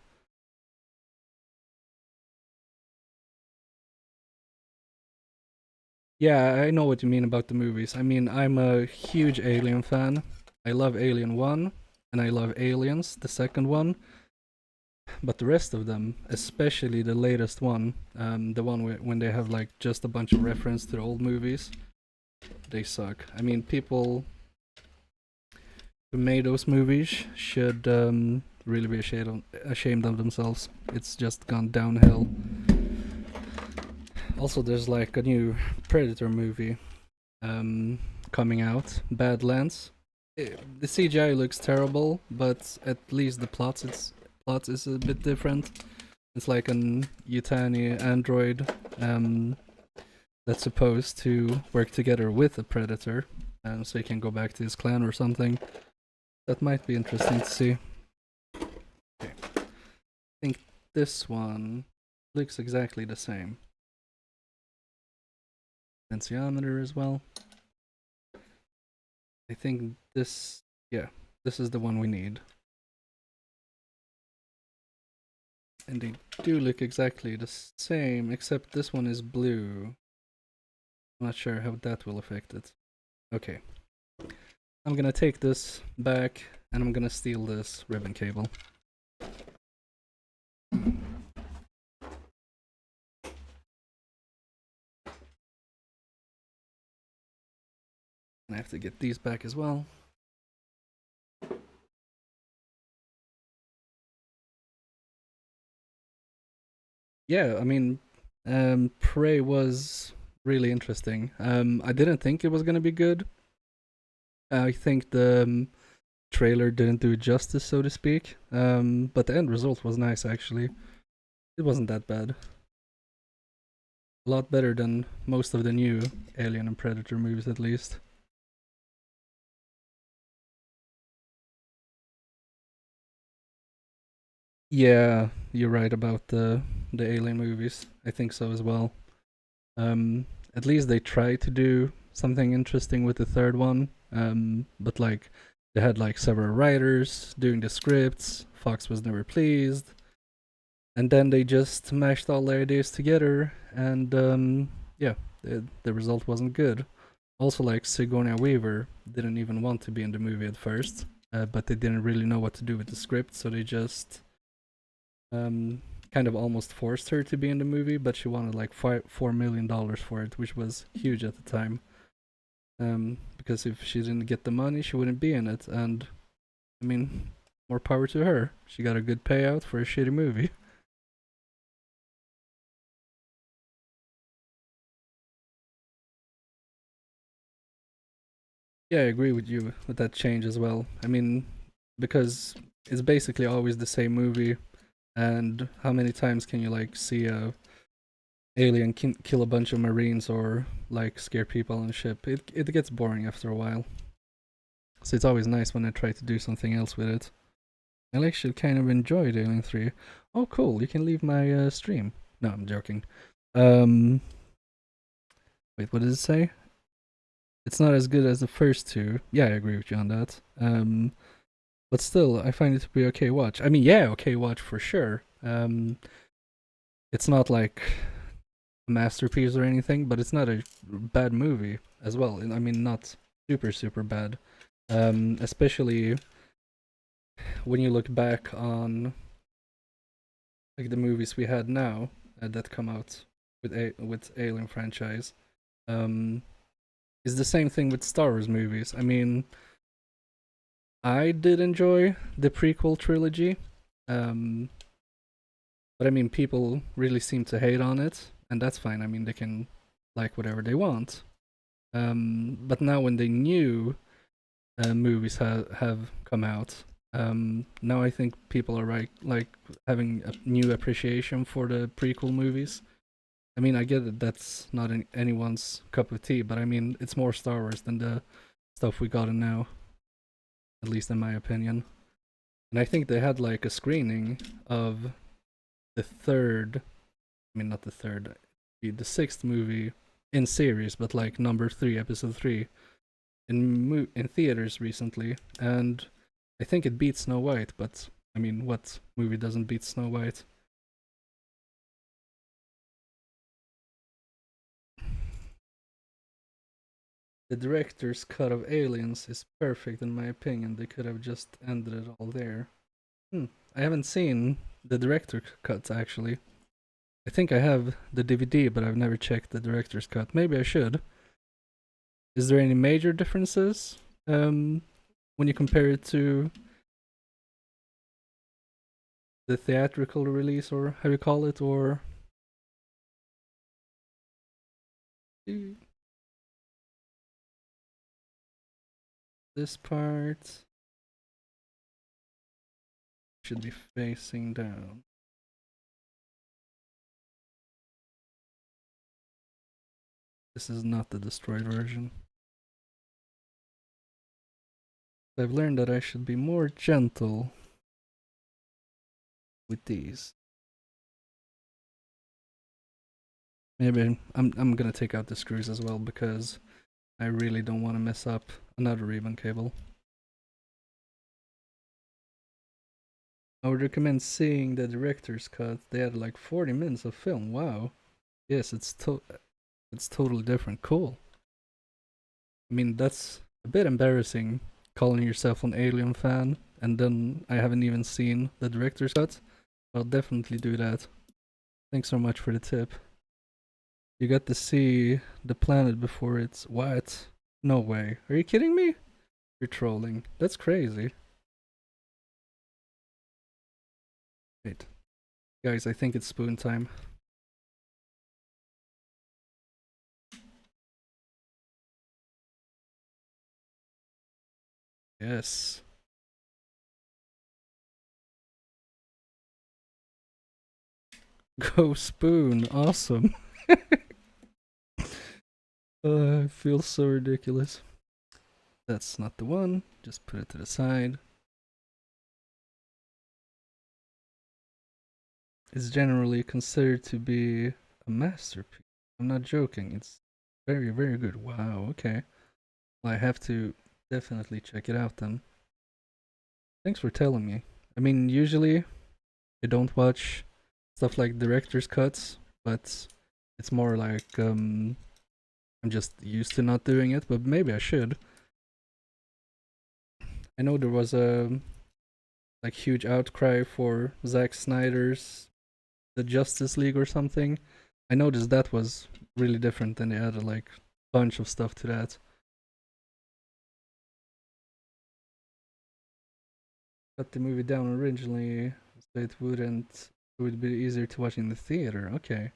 Yeah, I know what you mean about the movies. I mean, I'm a huge Alien fan. I love Alien 1, and I love Aliens, the second one. But the rest of them, especially the latest one, the one when they have like just a bunch of reference to the old movies, they suck. I mean, people who made those movies should really be ashamed of themselves. It's just gone downhill. Also, there's like a new Predator movie coming out, Badlands. The CGI looks terrible, but at least the plot is a bit different. It's like an Yutani android that's supposed to work together with a predator, so he can go back to his clan or something. That might be interesting to see. Okay. I think this one looks exactly the same. Potentiometer as well. I think this, yeah, this is the one we need. And they do look exactly the same, except this one is blue. I'm not sure how that will affect it. Okay. I'm gonna take this back, and I'm gonna steal this ribbon cable. I have to get these back as well. Yeah, I mean, Prey was really interesting. I didn't think it was gonna be good. I think the trailer didn't do it justice, so to speak. But the end result was nice, actually. It wasn't that bad. A lot better than most of the new Alien and Predator movies, at least. Yeah, you're right about the Alien movies. I think so as well. At least they tried to do something interesting with the third one. But like they had like several writers doing the scripts. Fox was never pleased, and then they just mashed all their ideas together, and yeah, the result wasn't good. Also, like Sigourney Weaver didn't even want to be in the movie at first, but they didn't really know what to do with the script, so they just um, kind of almost forced her to be in the movie, but she wanted like $4 million for it, which was huge at the time. Because if she didn't get the money, she wouldn't be in it, and I mean, more power to her. She got a good payout for a shitty movie. Yeah, I agree with you with that change as well. I mean, because it's basically always the same movie, and how many times can you like see a alien kill a bunch of marines or like scare people on a ship? It gets boring after a while. So it's always nice when I try to do something else with it. I actually kind of enjoyed Alien 3. Oh, cool! You can leave my stream. No, I'm joking. Um, wait, what did it say? It's not as good as the first two. Yeah, I agree with you on that. But still, I find it to be okay watch. I mean, yeah, okay watch for sure. It's not like a masterpiece or anything, but it's not a bad movie as well. I mean, not super bad. Especially when you look back on like the movies we had now that come out with Alien franchise. Um, is the same thing with Star Wars movies. I mean, I did enjoy the prequel trilogy, um, but I mean, people really seem to hate on it, and that's fine. I mean, they can like whatever they want. But now when the new movies have come out, now I think people are like having a new appreciation for the prequel movies. I mean, I get that that's not anyone's cup of tea, but I mean, it's more Star Wars than the stuff we got in now, at least in my opinion. And I think they had like a screening of the third, I mean, not the third, the sixth movie in series, but like number three, episode three, in theaters recently, and I think it beats Snow White. But I mean, what movie doesn't beat Snow White? The director's cut of Aliens is perfect in my opinion. They could have just ended it all there. I haven't seen the director cut actually. I think I have the DVD, but I've never checked the director's cut. Maybe I should. Is there any major differences when you compare it to the theatrical release, or how you call it, or this part should be facing down. This is not the destroyed version. I've learned that I should be more gentle with these. Maybe I'm gonna take out the screws as well because I really don't want to mess up another ribbon cable. I would recommend seeing the director's cut. They had like 40 minutes of film. Wow. Yes, it's totally different. Cool. I mean, that's a bit embarrassing calling yourself an Alien fan, and then I haven't even seen the director's cut. I'll definitely do that. Thanks so much for the tip. You got to see the planet before it's what? No way. Are you kidding me? You're trolling. That's crazy. Wait. Guys, I think it's spoon time. Yes. Go spoon. Awesome. I feel so ridiculous. That's not the one. Just put it to the side. It's generally considered to be a masterpiece. I'm not joking. It's very, very good. Wow, okay. Well, I have to definitely check it out then. Thanks for telling me. I mean, usually I don't watch stuff like director's cuts, but it's more like I'm just used to not doing it, but maybe I should. I know there was a like huge outcry for Zack Snyder's The Justice League or something. I noticed that was really different and they added like a bunch of stuff to that. Cut the movie down originally so it would be easier to watch in the theater. Okay.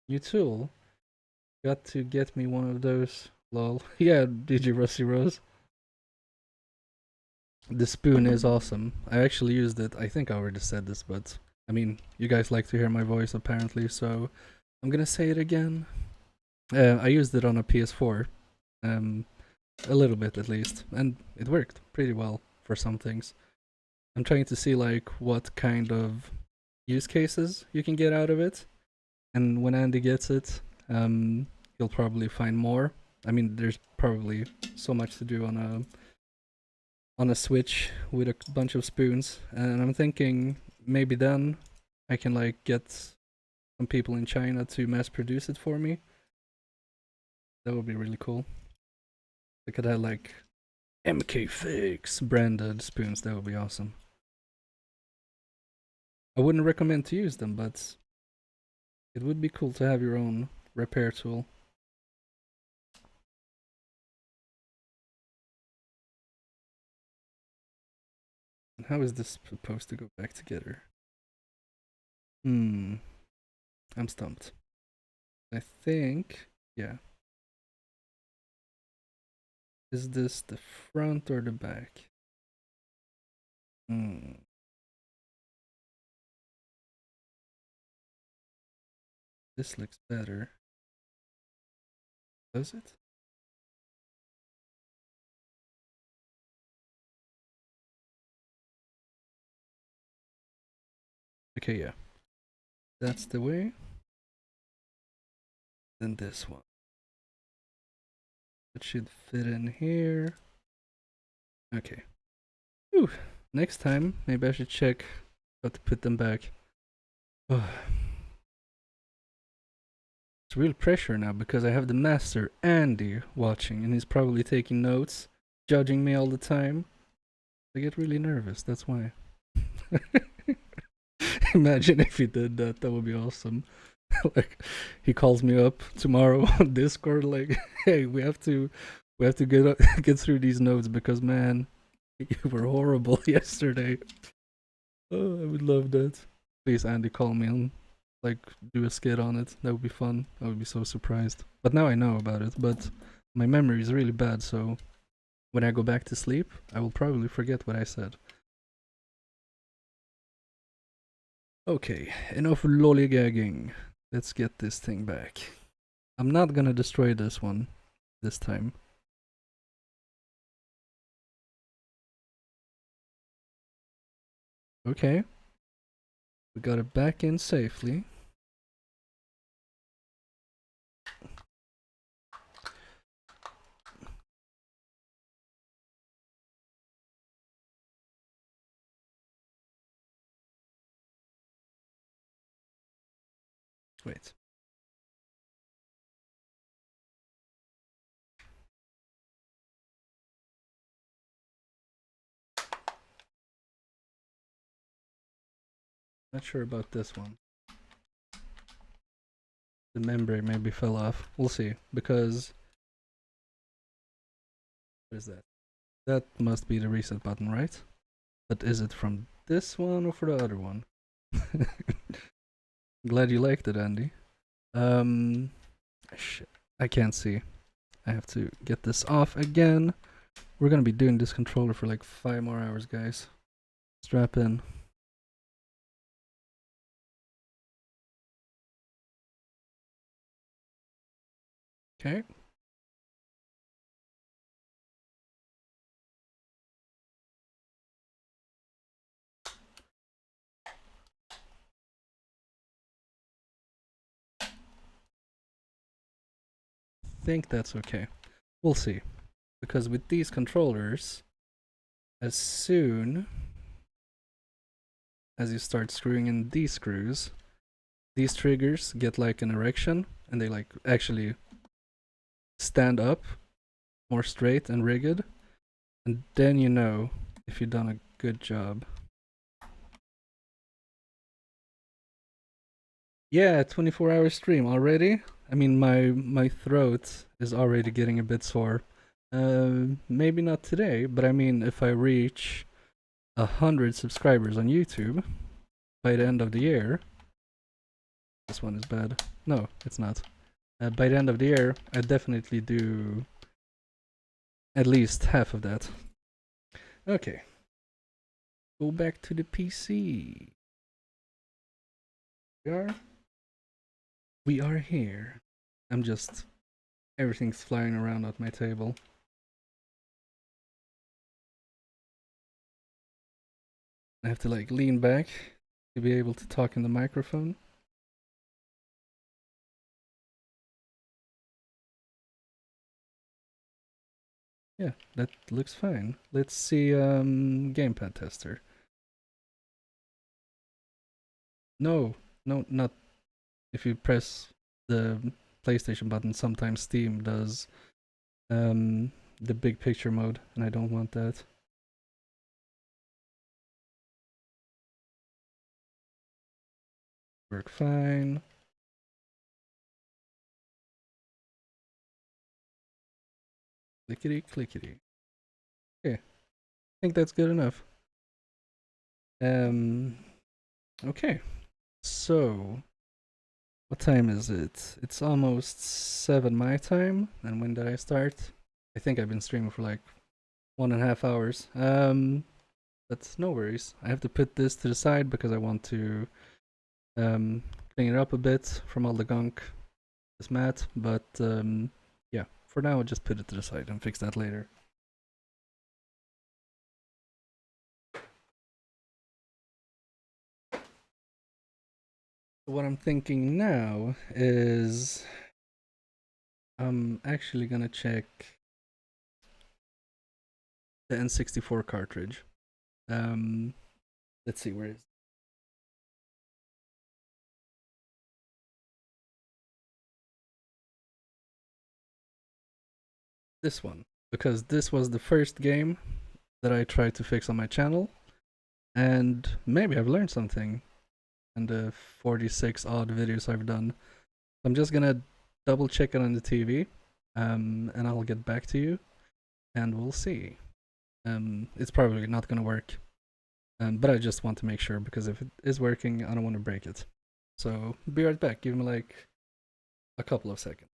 New tool. Got to get me one of those. Lol. Yeah, DJ Rusty Rose. The spoon is awesome. I actually used it. I think I already said this, but I mean, you guys like to hear my voice apparently, so I'm gonna say it again. I used it on a PS4, um, a little bit at least, and it worked pretty well for some things. I'm trying to see like what kind of use cases you can get out of it, and when Andy gets it, you'll probably find more. I mean, there's probably so much to do on a Switch with a bunch of spoons, and I'm thinking maybe then I can like get some people in China to mass produce it for me. That would be really cool. I could have like mkFix branded spoons. That would be awesome. I wouldn't recommend to use them, but it would be cool to have your own repair tool. How is this supposed to go back together? Hmm, I'm stumped. I think, yeah. Is this the front or the back? Hmm. This looks better. Does it? Okay, yeah. That's the way. Then this one. It should fit in here. Okay. Whew. Next time, maybe I should check how to put them back. It's real pressure now because I have the master Andy watching and he's probably taking notes, judging me all the time. I get really nervous, that's why. Imagine if he did that, that would be awesome. Like he calls me up tomorrow on Discord like, "Hey, we have to get through these notes because man, you were horrible yesterday." Oh, I would love that. Please, Andy, call me and like do a skit on it. That would be fun. I would be so surprised. But now I know about it. But my memory is really bad, so when I go back to sleep, I will probably forget what I said. Okay, enough lollygagging. Let's get this thing back. I'm not gonna destroy this one this time. Okay, we got it back in safely. Wait. Not sure about this one. The membrane maybe fell off. We'll see. Because What is that? That must be the reset button, right? But is it from this one or for the other one? Glad you liked it, Andy. Shit. I can't see. I have to get this off again. We're gonna be doing this controller for like 5 more hours, guys. Strap in. Okay. Think that's okay. We'll see. Because with these controllers, as soon as you start screwing in these screws, these triggers get like an erection and they like actually stand up more straight and rigid, and then you know if you've done a good job. Yeah, 24-hour stream already. I mean, my throat is already getting a bit sore. Maybe not today, but I mean, if I reach 100 subscribers on YouTube by the end of the year, this one is bad. No, it's not. By the end of the year, I definitely do at least half of that. Okay. Go back to the PC. We are here. Everything's flying around at my table. I have to like lean back to be able to talk in the microphone. Yeah, that looks fine. Let's see gamepad tester. No, not if you press the PlayStation button, sometimes Steam does the big picture mode, and I don't want that. Work fine. Clickety clickety. Okay, I think that's good enough. Okay. So, what time is it? It's almost 7 my time. And when did I start? I think I've been streaming for like 1.5 hours. But no worries. I have to put this to the side because I want to clean it up a bit from all the gunk, this mat. But yeah, for now I'll just put it to the side and fix that later. What I'm thinking now is I'm actually gonna check the N64 cartridge. Let's see, where is this one? Because this was the first game that I tried to fix on my channel, and maybe I've learned something in the 46 odd videos I've done. I'm just gonna double check it on the TV, and I'll get back to you, and we'll see. It's probably not gonna work, but I just want to make sure because if it is working, I don't want to break it. So be right back. Give me like a couple of seconds.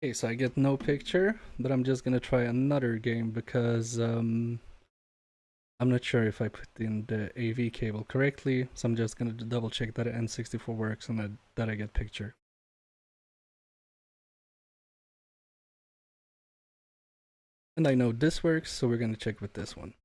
Okay, so I get no picture, but I'm just gonna try another game because I'm not sure if I put in the AV cable correctly, so I'm just gonna double check that N64 works and that I get picture. And I know this works, so we're gonna check with this one.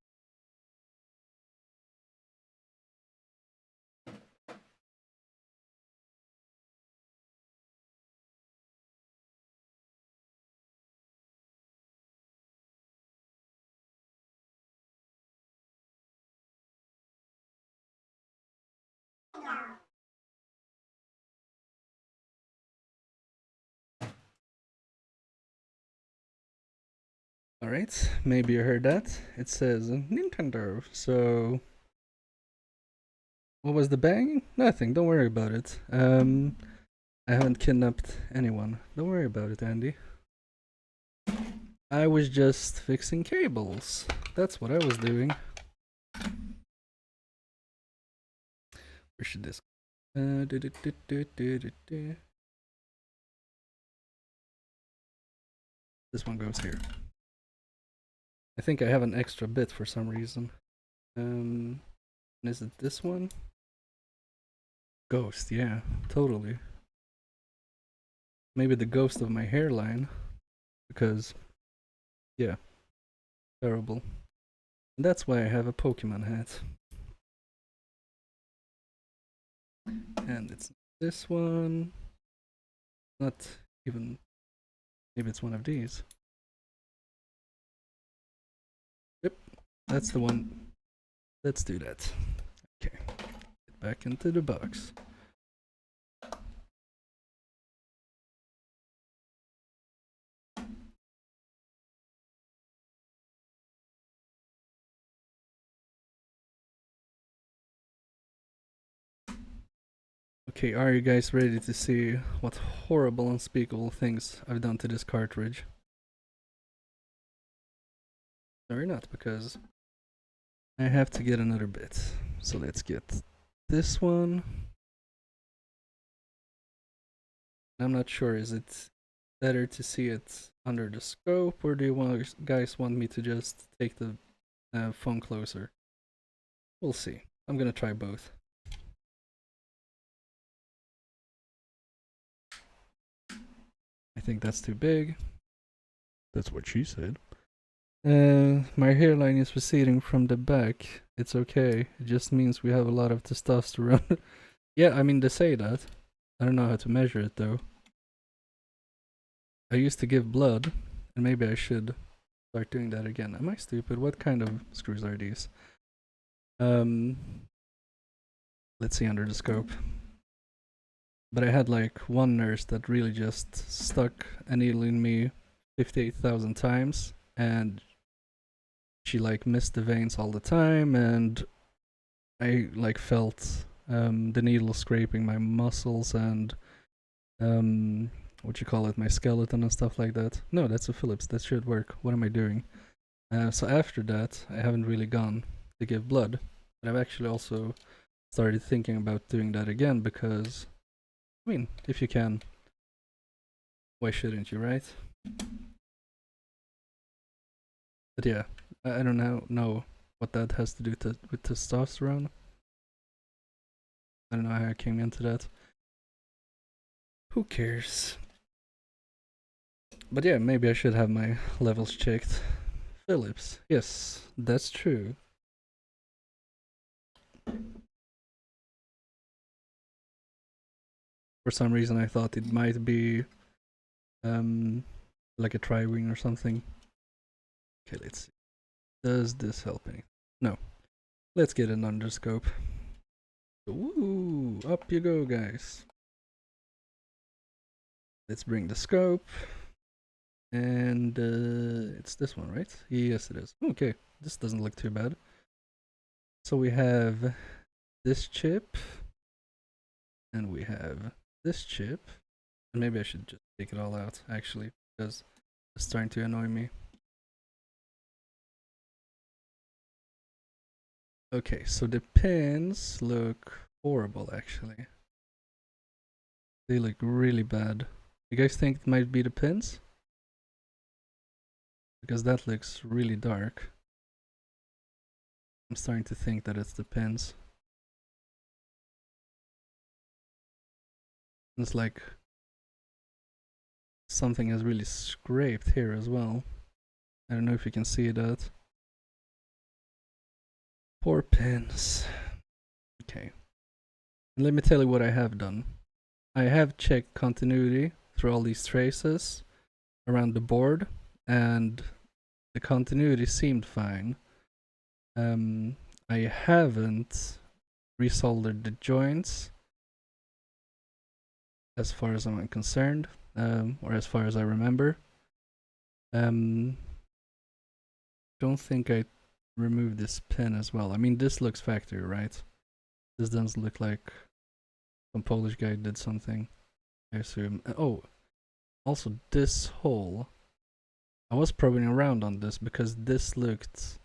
Alright, maybe you heard that. It says Nintendo, so... What was the bang? Nothing, don't worry about it. I haven't kidnapped anyone. Don't worry about it, Andy. I was just fixing cables. That's what I was doing. Where should this... This one goes here. I think I have an extra bit for some reason. Is it this one? Ghost, yeah, totally. Maybe the ghost of my hairline, because, yeah, terrible. And that's why I have a Pokemon hat. And it's this one. Not even. Maybe it's one of these. Yep, that's the one. Let's do that. Okay, get back into the box. Okay, are you guys ready to see what horrible, unspeakable things I've done to this cartridge? No, you're not, because I have to get another bit. So let's get this one. I'm not sure, is it better to see it under the scope, or do you guys want me to just take the phone closer? We'll see. I'm gonna try both. I think that's too big. That's what she said. My hairline is receding from the back. It's okay. It just means we have a lot of testosterone. Yeah, I mean, they say that. I don't know how to measure it though. I used to give blood, and maybe I should start doing that again. Am I stupid? What kind of screws are these? Let's see under the scope. But I had like one nurse that really just stuck a needle in me 58,000 times, and she like missed the veins all the time, and I like felt the needle scraping my muscles and what you call it, my skeleton and stuff like that. No, that's a Phillips. That should work. What am I doing? So after that, I haven't really gone to give blood, but I've actually also started thinking about doing that again because, I mean, if you can, why shouldn't you, right? But yeah, I don't know what that has to do with testosterone. I don't know how I came into that. Who cares? But yeah, maybe I should have my levels checked. Phillips, yes, that's true. For some reason I thought it might be like a tri-wing or something. Okay, let's see. Does this help any? No. Let's get an underscope. Ooh, up you go, guys. Let's bring the scope. And it's this one, right? Yes, it is. Okay, this doesn't look too bad. So we have this chip. And we have this chip. And maybe I should just take it all out, actually, because it's starting to annoy me. Okay, so the pins look horrible, actually. They look really bad. You guys think it might be the pins? because that looks really dark. I'm starting to think that it's the pins. It's like something has really scraped here as well. I don't know if you can see that. Poor pins. Okay. And let me tell you what I have done. I have checked continuity through all these traces around the board, and the continuity seemed fine. I haven't resoldered the joints as far as I'm concerned, or as far as I remember. Don't think I removed this pin as well. I mean, this looks factory, right? This doesn't look like some Polish guy did something, I assume. Oh, also this hole. I was probing around on this because this looked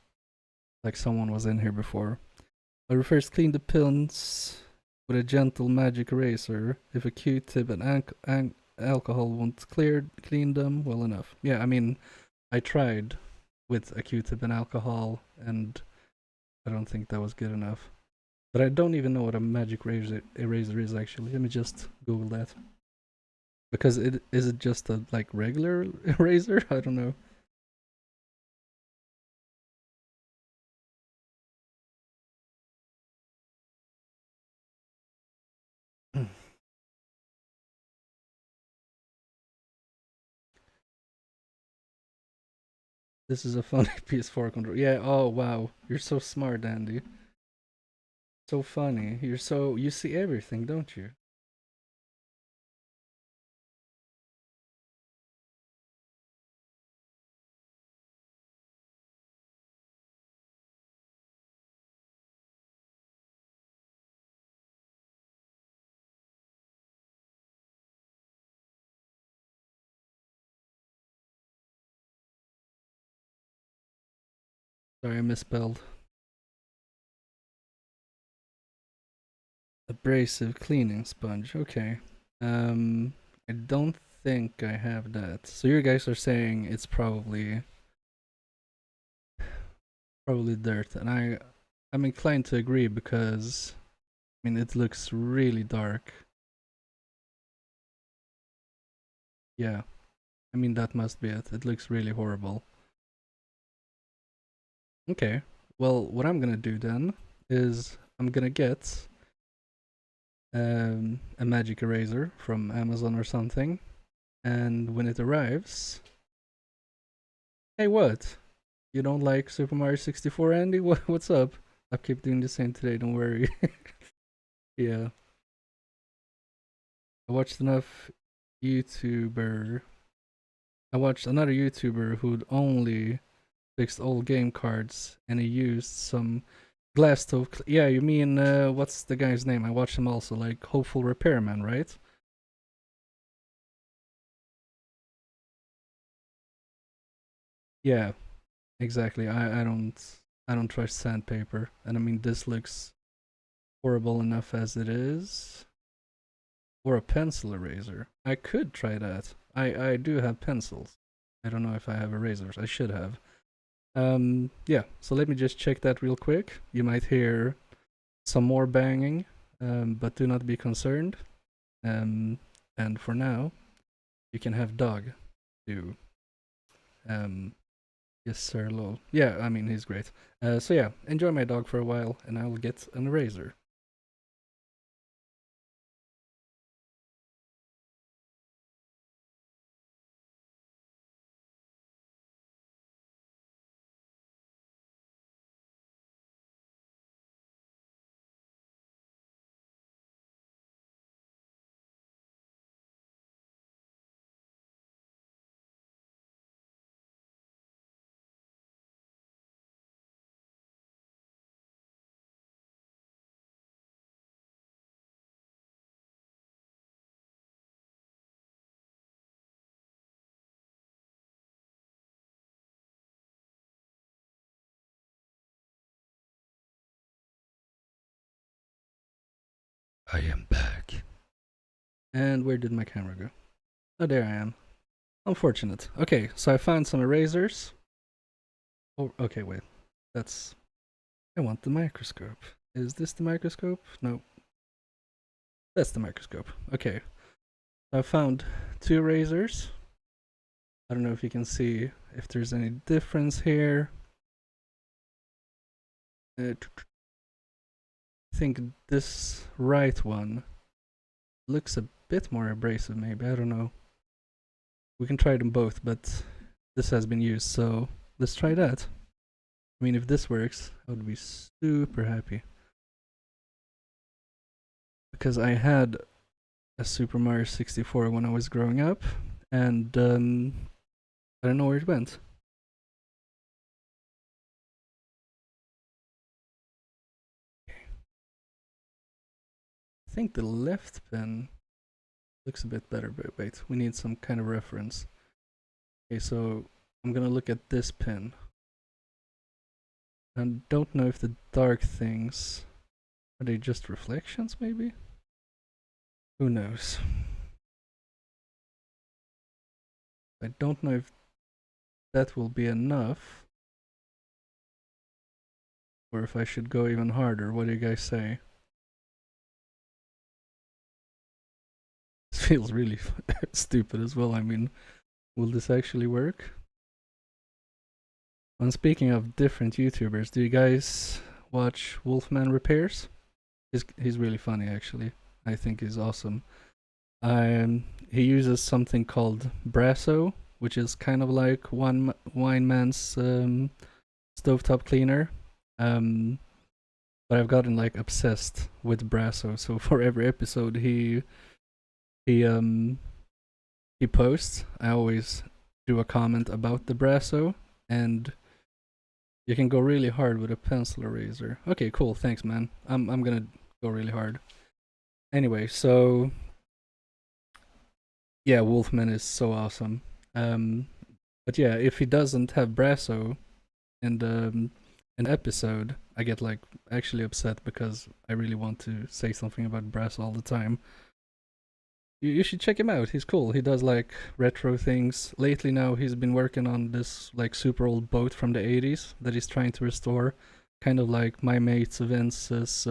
like someone was in here before. I will first clean the pins with a gentle magic eraser. If a Q-tip and alcohol won't clean them well enough. Yeah, I mean, I tried with a Q-tip and alcohol, and I don't think that was good enough. But I don't even know what a magic eraser is actually. Let me just Google that. Because is it just a like regular eraser? I don't know. This is a funny PS4 controller. Yeah, oh wow. You're so smart, Andy. So funny. You see everything, don't you? Sorry, I misspelled. Abrasive cleaning sponge. Okay. I don't think I have that. So you guys are saying it's probably dirt, and I'm inclined to agree because I mean it looks really dark. Yeah. I mean that must be it. It looks really horrible. Okay. Well, what I'm gonna do then is I'm gonna get a magic eraser from Amazon or something, and when it arrives, hey, what? You don't like Super Mario 64, Andy? What's up? I keep doing the same today. Don't worry. Yeah, I watched enough YouTuber. I watched another YouTuber who'd only fixed old game cards, and he used some glass stove. Yeah, you mean what's the guy's name? I watched him also, like Hopeful Repairman, right? Yeah, exactly. I don't trust sandpaper, and I mean this looks horrible enough as it is. Or a pencil eraser. I could try that. I do have pencils. I don't know if I have erasers. I should have. Yeah. So let me just check that real quick. You might hear some more banging, but do not be concerned. And for now, you can have Dog do. Um, yes, sir. Lol. Yeah, I mean he's great. So yeah, enjoy my dog for a while, and I will get an eraser. I am back. And where did my camera go? Oh, there I am. Unfortunate. Okay, so I found some erasers. Oh, okay, wait. That's... I want the microscope. Is this the microscope? No. That's the microscope. Okay. I found two razors. I don't know if you can see if there's any difference here. I think this right one looks a bit more abrasive, maybe. I don't know. We can try them both, but this has been used, so let's try that. I mean, if this works, I would be super happy. Because I had a Super Mario 64 when I was growing up, and I don't know where it went. I think the left pen looks a bit better, but wait, we need some kind of reference. Okay, so I'm gonna look at this pin. I don't know if the dark things, are they just reflections maybe? Who knows? I don't know if that will be enough, or if I should go even harder. What do you guys say? This feels really stupid as well. I mean, will this actually work? And speaking of different YouTubers, do you guys watch Wolfman Repairs? He's really funny actually. I think he's awesome. He uses something called Brasso, which is kind of like Wine Man's stovetop cleaner. But I've gotten like obsessed with Brasso. So for every episode he posts, I always do a comment about the Brasso, and you can go really hard with a pencil eraser. Okay, cool. Thanks, man. I'm gonna go really hard. Anyway, so yeah, Wolfman is so awesome. But yeah, if he doesn't have Brasso in an episode, I get like actually upset because I really want to say something about Brasso all the time. You should check him out. He's cool. He does like retro things. Lately now he's been working on this like super old boat from the 80s that he's trying to restore. Kind of like my mate Vince's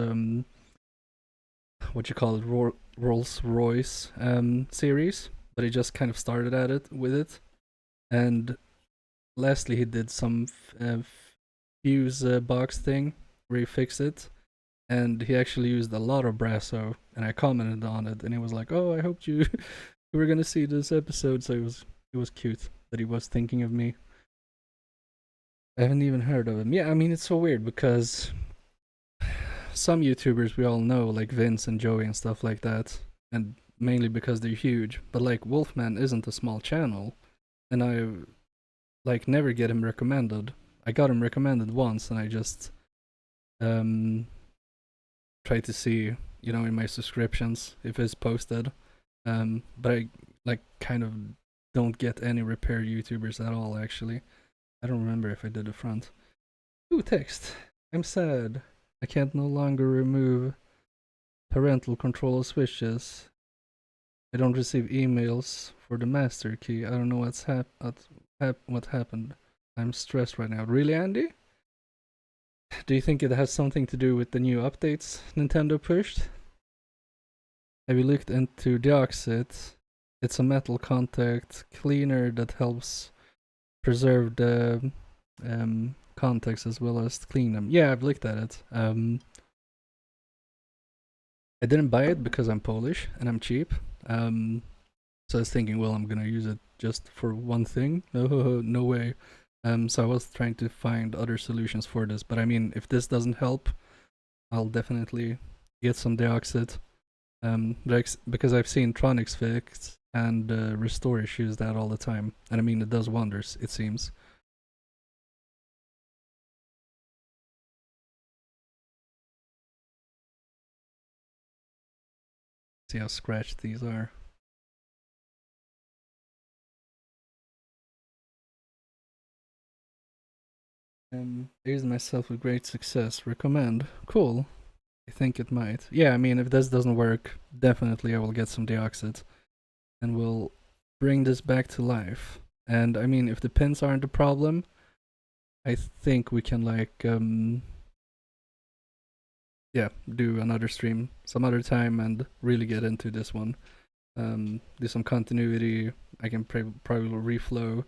what you call it, Rolls Royce series, but he just kind of started at it with it. And lastly he did some fuse box thing where he fixed it, and he actually used a lot of Brasso, and I commented on it, and he was like, "Oh, I hoped you you were gonna see this episode." So it was cute that he was thinking of me. I haven't even heard of him. Yeah, I mean it's so weird because some YouTubers we all know, like Vince and Joey and stuff like that, and mainly because they're huge. But like Wolfman isn't a small channel, and I like never get him recommended. I got him recommended once, and I just try to see, you know, in my subscriptions if it's posted. But I like kind of don't get any repair YouTubers at all. Actually, I don't remember if I did the front. Ooh, text. I'm sad. I can't no longer remove parental control switches. I don't receive emails for the master key. I don't know what happened. I'm stressed right now. Really, Andy? Do you think it has something to do with the new updates Nintendo pushed? Have you looked into Deoxit? It's a metal contact cleaner that helps preserve the contacts as well as clean them. Yeah, I've looked at it. I didn't buy it because I'm Polish and I'm cheap. So I was thinking, well, I'm gonna use it just for one thing. No way. So I was trying to find other solutions for this. But I mean, if this doesn't help, I'll definitely get some Deoxit. Because I've seen Tronics fix and Restore issues that all the time. And I mean, it does wonders, it seems. See how scratched these are. I used myself with great success. Recommend. Cool. I think it might. Yeah, I mean, if this doesn't work, definitely I will get some Deoxit. And we'll bring this back to life. And I mean, if the pins aren't a problem, I think we can like yeah, do another stream some other time and really get into this one. Do some continuity. I can probably reflow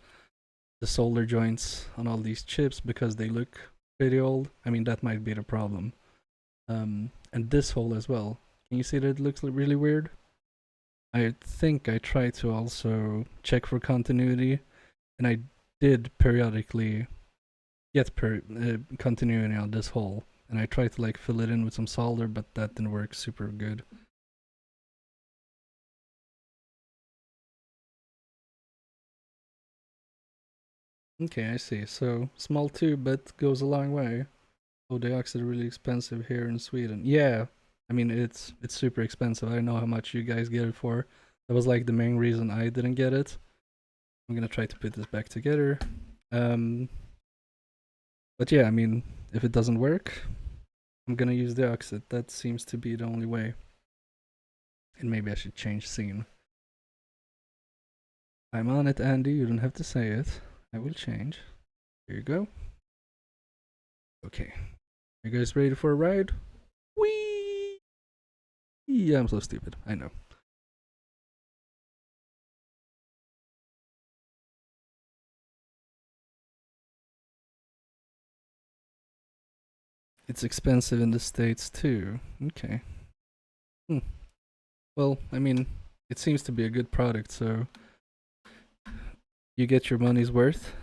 the solder joints on all these chips because they look pretty old. I mean, that might be the problem. And this hole as well. Can you see that it looks really weird? I think I tried to also check for continuity, and I did periodically get continuity on this hole, and I tried to like fill it in with some solder, but that didn't work super good. Okay, I see. So small tube, but goes a long way. Oh, the oxide really expensive here in Sweden. Yeah, I mean it's super expensive. I don't know how much you guys get it for. That was like the main reason I didn't get it. I'm gonna try to put this back together. Um, but yeah, I mean, if it doesn't work, I'm gonna use the oxide. That seems to be the only way. And maybe I should change scene. I'm on it, Andy. You don't have to say it. I will change. Here you go. Okay. You guys ready for a ride? Whee! Yeah, I'm so stupid. I know. It's expensive in the States too. Okay. Well, I mean, it seems to be a good product, so you get your money's worth.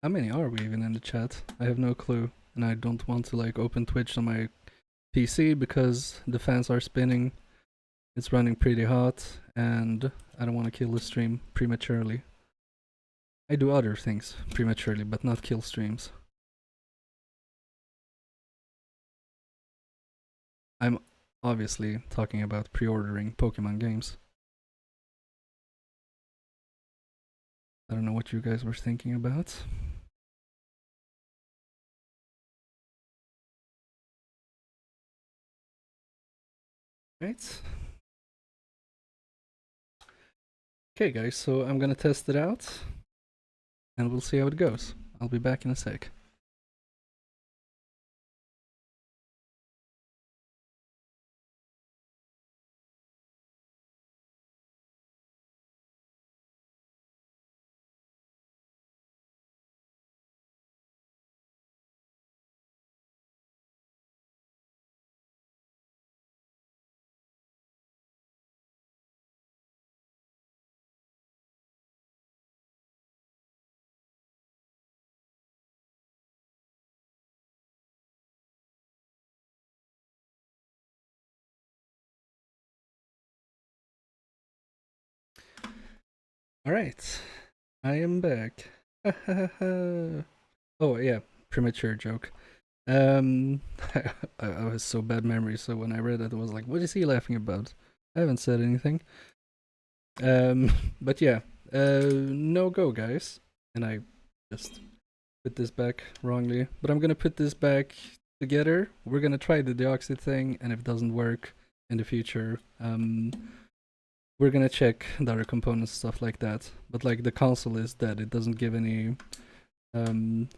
How many are we even in the chat? I have no clue, and I don't want to like open Twitch on my PC because the fans are spinning. It's running pretty hot, and I don't want to kill the stream prematurely. I do other things prematurely, but not kill streams. I'm obviously talking about pre-ordering Pokemon games. I don't know what you guys were thinking about. Right. Okay, guys, so I'm gonna test it out, and we'll see how it goes. I'll be back in a sec. Alright, I am back. Oh, yeah, premature joke. I was so bad memory, so when I read it, I was like, what is he laughing about? I haven't said anything. But yeah, no go, guys. And I just put this back wrongly. But I'm gonna put this back together. We're gonna try the deoxide thing, and if it doesn't work in the future, we're gonna check the other components, stuff like that. But like the console is dead. It doesn't give any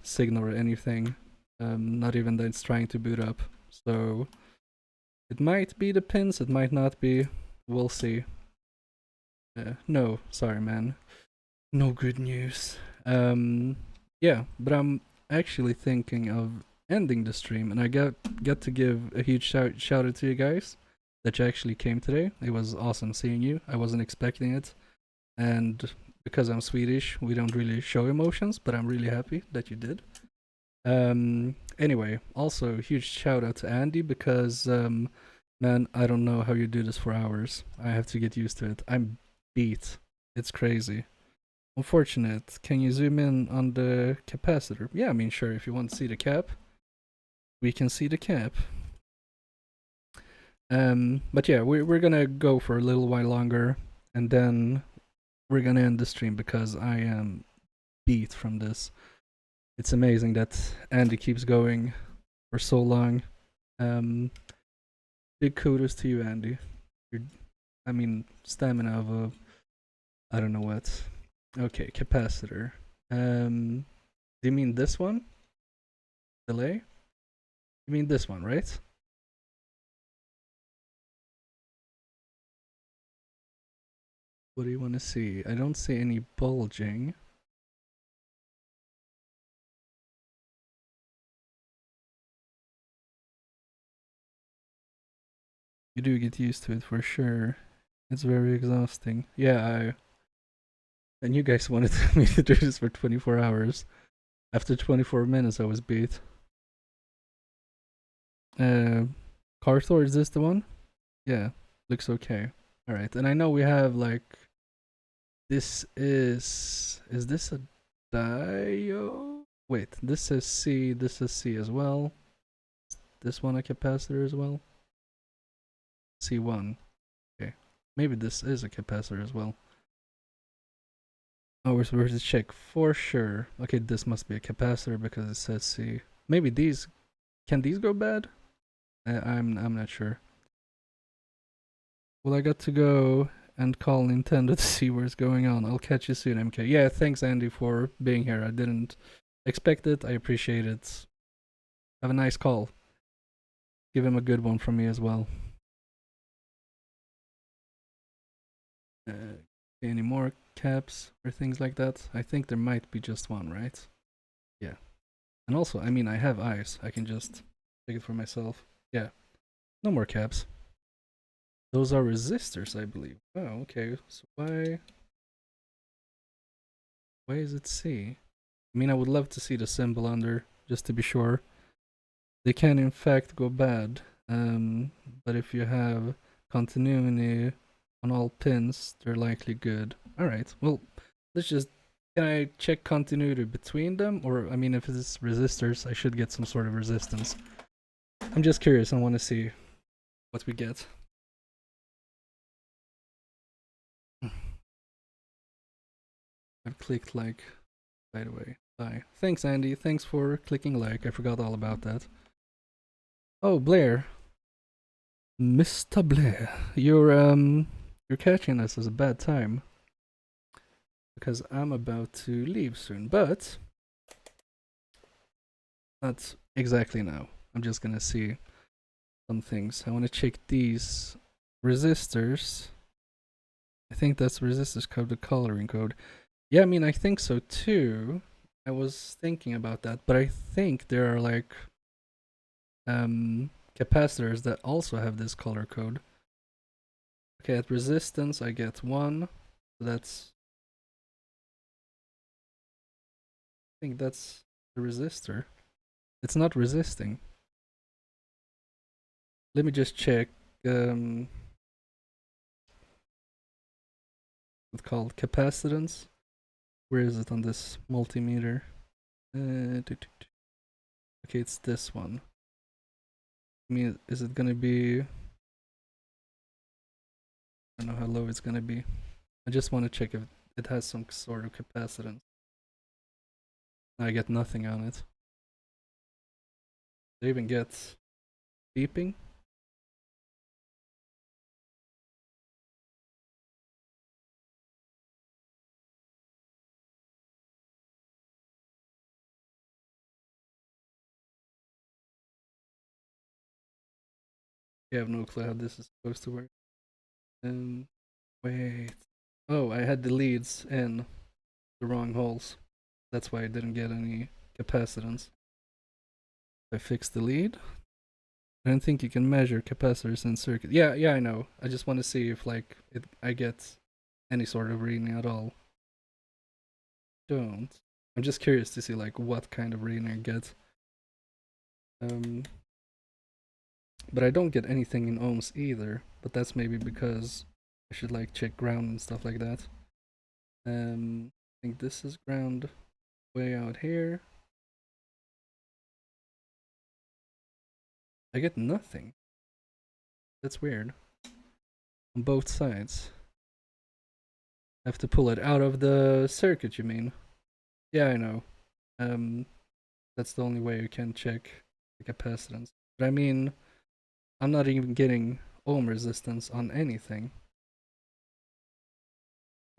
signal or anything. Not even that it's trying to boot up. So it might be the pins, it might not be. We'll see. No, sorry, man. No good news. Yeah, but I'm actually thinking of ending the stream, and I got to give a huge shout out to you guys that you actually came today. It was awesome seeing you. I wasn't expecting it, and because I'm Swedish, we don't really show emotions, but I'm really happy that you did. Anyway, also huge shout out to Andy because man, I don't know how you do this for hours. I have to get used to it. I'm beat. It's crazy. Unfortunate. Can you zoom in on the capacitor? Yeah, I mean, sure, if you want to see the cap, we can see the cap. But yeah, we're gonna go for a little while longer, and then we're gonna end the stream because I am beat from this. It's amazing that Andy keeps going for so long. Big kudos to you, Andy. Your, I mean, stamina of a, I don't know what. Okay, capacitor. Do you mean this one? Delay? You mean this one, right? What do you want to see? I don't see any bulging. You do get used to it for sure. It's very exhausting. Yeah, and you guys wanted me to do this for 24 hours. After 24 minutes, I was beat. Carthor, is this the one? Yeah, looks okay. Alright, and I know we have like... This is... Is this a diode? Wait, this says C, this says C as well. This one a capacitor as well? C1. Okay. Maybe this is a capacitor as well. Oh, we're supposed to check for sure. Okay, this must be a capacitor because it says C. Maybe these... Can these go bad? I'm not sure. Well, I got to go and call Nintendo to see what's going on. I'll catch you soon, MK. Yeah, thanks, Andy, for being here. I didn't expect it. I appreciate it. Have a nice call. Give him a good one from me as well. Any more caps or things like that? I think there might be just one, right? Yeah. And also, I mean, I have eyes. I can just take it for myself. Yeah. No more caps. Those are resistors, I believe. Oh, okay. So why is it C? I mean, I would love to see the symbol under, just to be sure. They can in fact go bad. But if you have continuity on all pins, they're likely good. Alright, well, let's just... Can I check continuity between them? Or, I mean, if it's resistors, I should get some sort of resistance. I'm just curious, I want to see what we get. I've clicked like, by the way. Bye. Thanks, Andy. Thanks for clicking like. I forgot all about that. Oh, Blair. Mr. Blair, you're catching us as a bad time because I'm about to leave soon, but not exactly now. I'm just gonna see some things. I want to check these resistors. I think that's resistors code, the coloring code. Yeah, I mean, I think so too. I was thinking about that, but I think there are like capacitors that also have this color code. Okay, at resistance I get 1. So that's... I think that's the resistor. It's not resisting. Let me just check. It's called capacitance. Where is it on this multimeter? Okay, it's this one. I mean, is it gonna be... I don't know how low it's gonna be. I just want to check if it has some sort of capacitance. I get nothing on it. They even get beeping. I have no clue how this is supposed to work. Wait. Oh, I had the leads in the wrong holes. That's why I didn't get any capacitance. I fixed the lead. I don't think you can measure capacitors in circuit. Yeah, I know. I just want to see if like I get any sort of reading at all. Don't. I'm just curious to see like what kind of reading I get. But I don't get anything in ohms either. But that's maybe because I should like check ground and stuff like that. I think this is ground way out here. I get nothing. That's weird. On both sides. I have to pull it out of the circuit, you mean? Yeah, I know. That's the only way you can check the capacitance. But I mean, I'm not even getting ohm resistance on anything.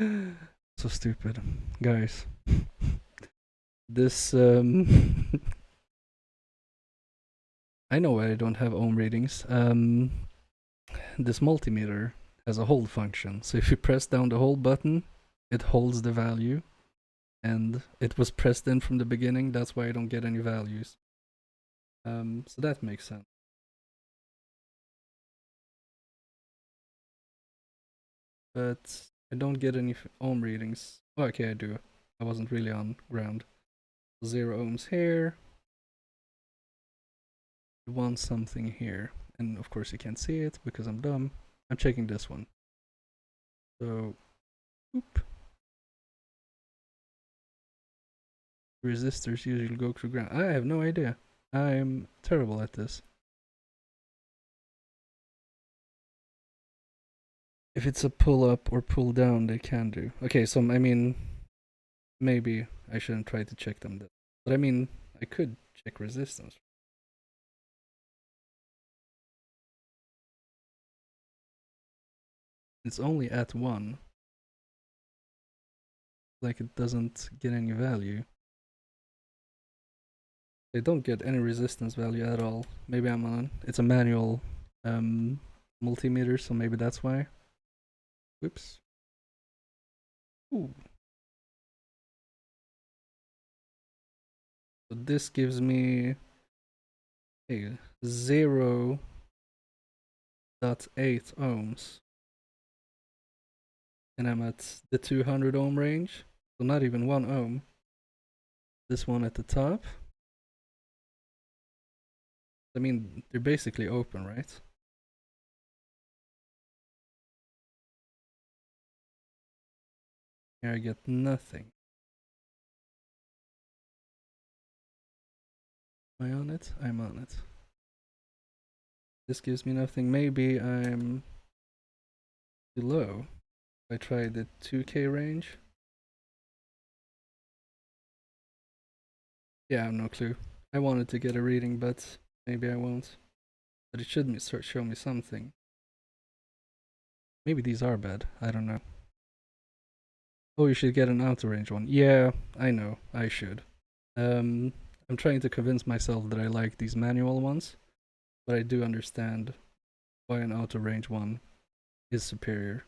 So stupid. Guys. This, I know why I don't have ohm readings. This multimeter has a hold function. So if you press down the hold button, it holds the value. And it was pressed in from the beginning, that's why I don't get any values. So that makes sense. But I don't get any ohm readings. Oh, okay, I do. I wasn't really on ground. 0 ohms here. 1 something here. And of course you can't see it because I'm dumb. I'm checking this one. So, oop. Resistors usually go through ground. I have no idea. I'm terrible at this. If it's a pull up or pull down, they can do. Okay, so I mean, maybe I shouldn't try to check them. But I mean, I could check resistance. It's only at 1. Like it doesn't get any value. They don't get any resistance value at all. Maybe I'm on. It's a manual multimeter, so maybe that's why. Whoops. Ooh. So this gives me 0.8 ohms. And I'm at the 200 ohm range. So not even 1 ohm. This one at the top. I mean, they're basically open, right? Here I get nothing. Am I on it? I'm on it. This gives me nothing. Maybe I'm too low. I tried the 2K range. Yeah, I have no clue. I wanted to get a reading, but maybe I won't. But it should show me something. Maybe these are bad. I don't know. Oh, you should get an outer range one. Yeah, I know. I should. I'm trying to convince myself that I like these manual ones, but I do understand why an outer range one is superior.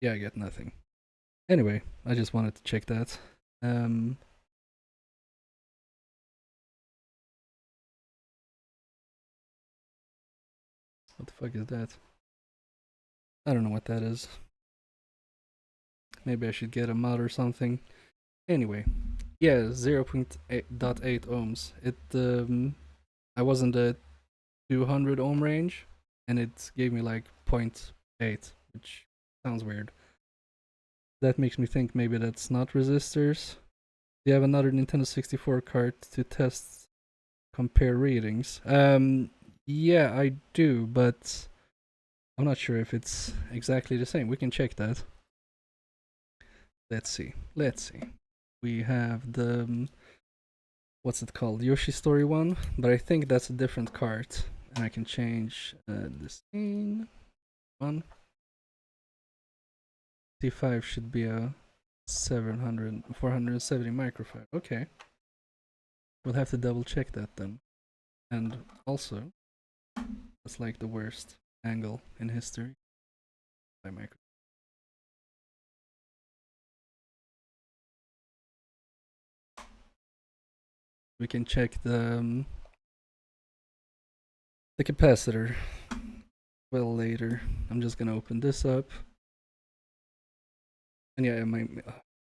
Yeah, I get nothing. Anyway, I just wanted to check that. What the fuck is that? I don't know what that is. Maybe I should get a mod or something. Anyway, yeah, 0.8 ohms. It I was in the 200 ohm range, and it gave me like 0.8, which sounds weird. That makes me think maybe that's not resistors. Do you have another Nintendo 64 card to test compare readings? Yeah, I do, but I'm not sure if it's exactly the same. We can check that. Let's see. We have the what's it called? Yoshi Story one, but I think that's a different card, and I can change the scene one. T5 should be a 470 microfarad. Okay, we'll have to double check that then. And also, that's like the worst angle in history by micro. We can check the capacitor well later. I'm just gonna open this up. And yeah, I'm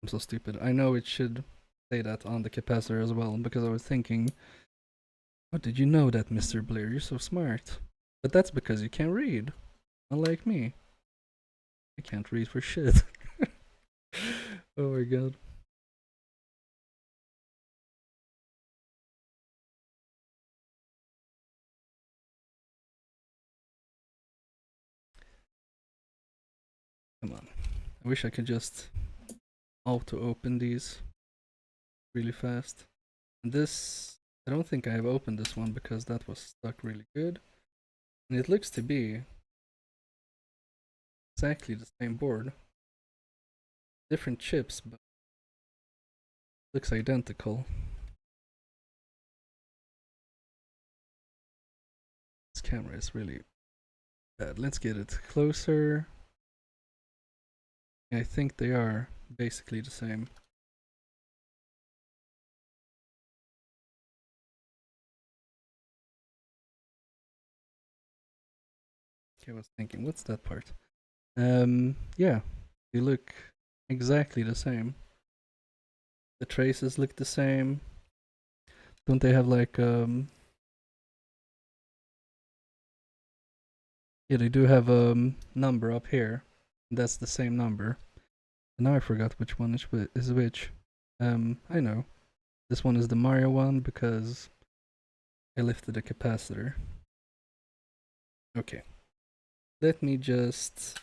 so stupid. I know it should say that on the capacitor as well, because I was thinking, oh, did you know that, Mr. Blair? You're so smart. But that's because you can't read. Unlike me. I can't read for shit. Oh my god. Come on. I wish I could just auto open these really fast. And this I don't think I have opened this one because that was stuck really good. And it looks to be exactly the same board. Different chips, but looks identical. This camera is really bad. Let's get it closer. I think they are basically the same. Okay, I was thinking, what's that part? Yeah, they look exactly the same. The traces look the same. Don't they have like yeah, they do have a number up here. That's the same number. And now I forgot which one is which. I know. This one is the Mario one because I lifted the capacitor. Okay. Let me just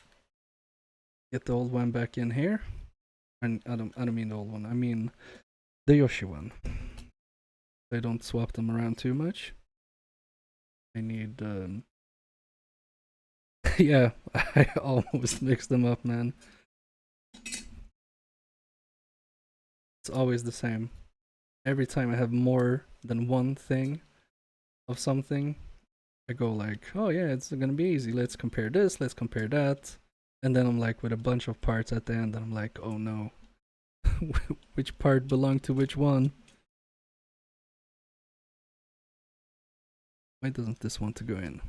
get the old one back in here. And I don't mean the old one. I mean the Yoshi one. I don't swap them around too much. I need yeah, I almost mixed them up, man. It's always the same. Every time I have more than one thing of something, I go like, oh yeah, it's gonna be easy. Let's compare this, let's compare that. And then I'm like with a bunch of parts at the end, and I'm like, oh no. Which part belonged to which one? Why doesn't this want to go in?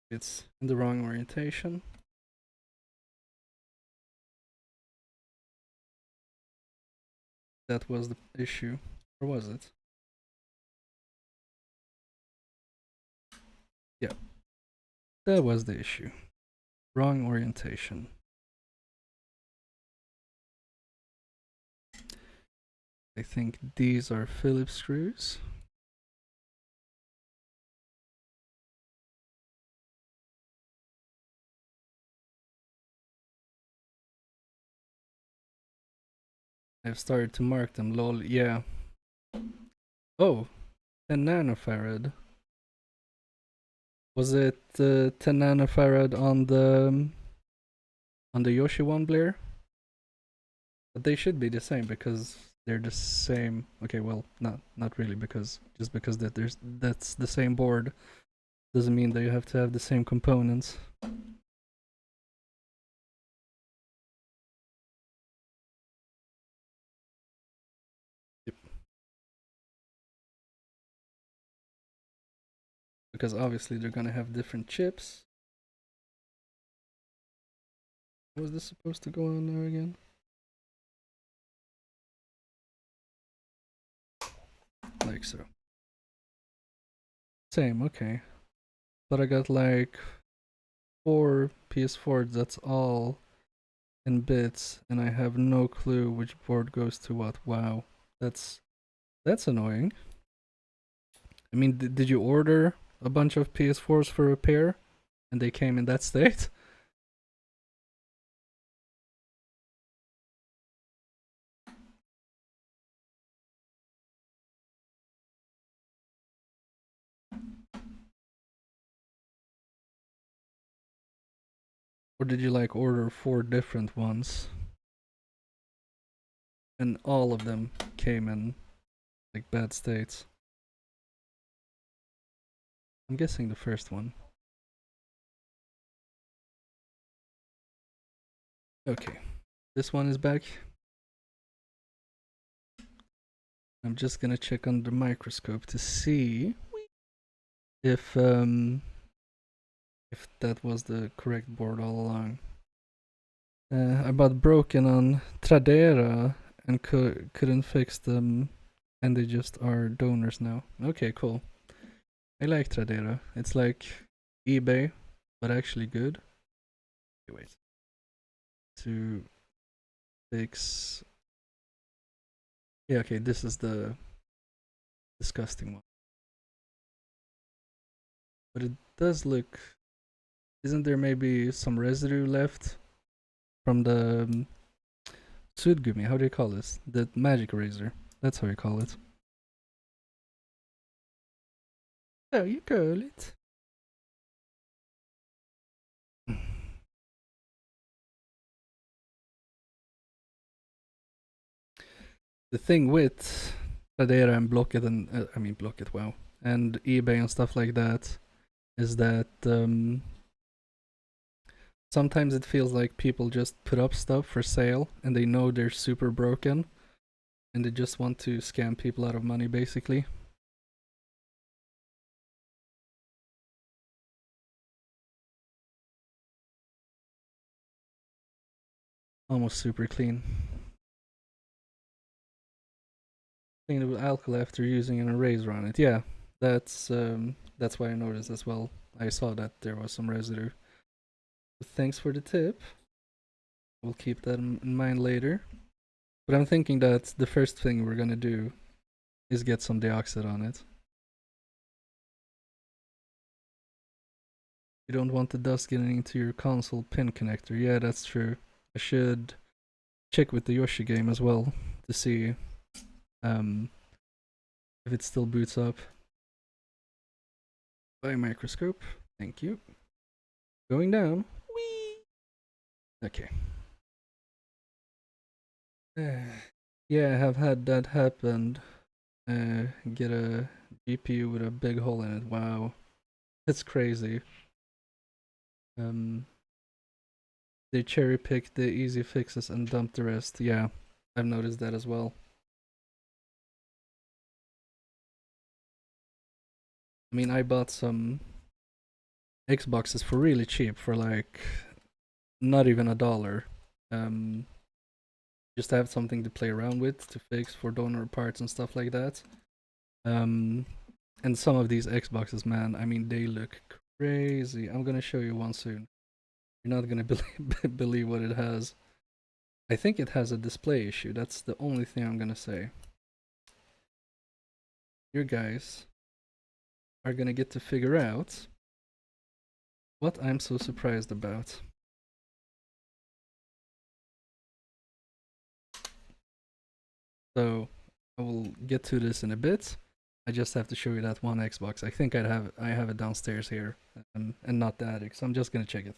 It's in the wrong orientation. That was the issue. Or was it? Yeah. That was the issue. Wrong orientation. I think these are Phillips screws. I've started to mark them, lol. Yeah. Oh, 10 nanofarad. Was it 10 nanofarad on the Yoshi one, Blair? But they should be the same because they're the same. Okay, well, not really, because just because that's the same board doesn't mean that you have to have the same components. Yep. Because obviously they're gonna have different chips. Was this supposed to go on there again? Like so. Same, okay. But I got like 4 PS4s, that's all in bits, and I have no clue which board goes to what. Wow. That's annoying. I mean, did you order a bunch of PS4s for repair and they came in that state? Or did you like order 4 different ones and all of them came in like bad states? I'm guessing the first one. Okay, this one is back. I'm just gonna check under the microscope to see if that was the correct board all along. I bought broken on Tradera and couldn't fix them, and they just are donors now. Okay, cool. I like Tradera. It's like eBay, but actually good. Okay, wait. To fix. Yeah, okay, this is the disgusting one. but it does look. Isn't there maybe some residue left from the Sudgumi? How do you call this? The magic razor. That's how you call it. How you call it? The thing with Tradera and Blocket and I mean Blocket, wow, and eBay and stuff like that is that sometimes it feels like people just put up stuff for sale and they know they're super broken and they just want to scam people out of money basically. Almost super clean. Clean it with alcohol after using an eraser on it. Yeah, that's why I noticed as well. I saw that there was some residue. But thanks for the tip. We'll keep that in mind later. But I'm thinking that the first thing we're gonna do is get some deoxide on it. You don't want the dust getting into your console pin connector. Yeah, that's true. I should check with the Yoshi game as well to see if it still boots up. By microscope. Thank you. Going down. Whee! Okay. Yeah, I have had that happen. Get a GPU with a big hole in it. Wow. It's crazy. They cherry pick the easy fixes and dump the rest. Yeah, I've noticed that as well. I mean, I bought some Xboxes for really cheap, for like not even $1. Just to have something to play around with, to fix for donor parts and stuff like that. And some of these Xboxes, man, I mean, they look crazy. I'm gonna show you one soon. You're not gonna believe what it has. I think it has a display issue. That's the only thing I'm gonna say. You guys are gonna get to figure out what I'm so surprised about. So I will get to this in a bit. I just have to show you that one Xbox. I think I have it downstairs here, and not the attic. So I'm just gonna check it.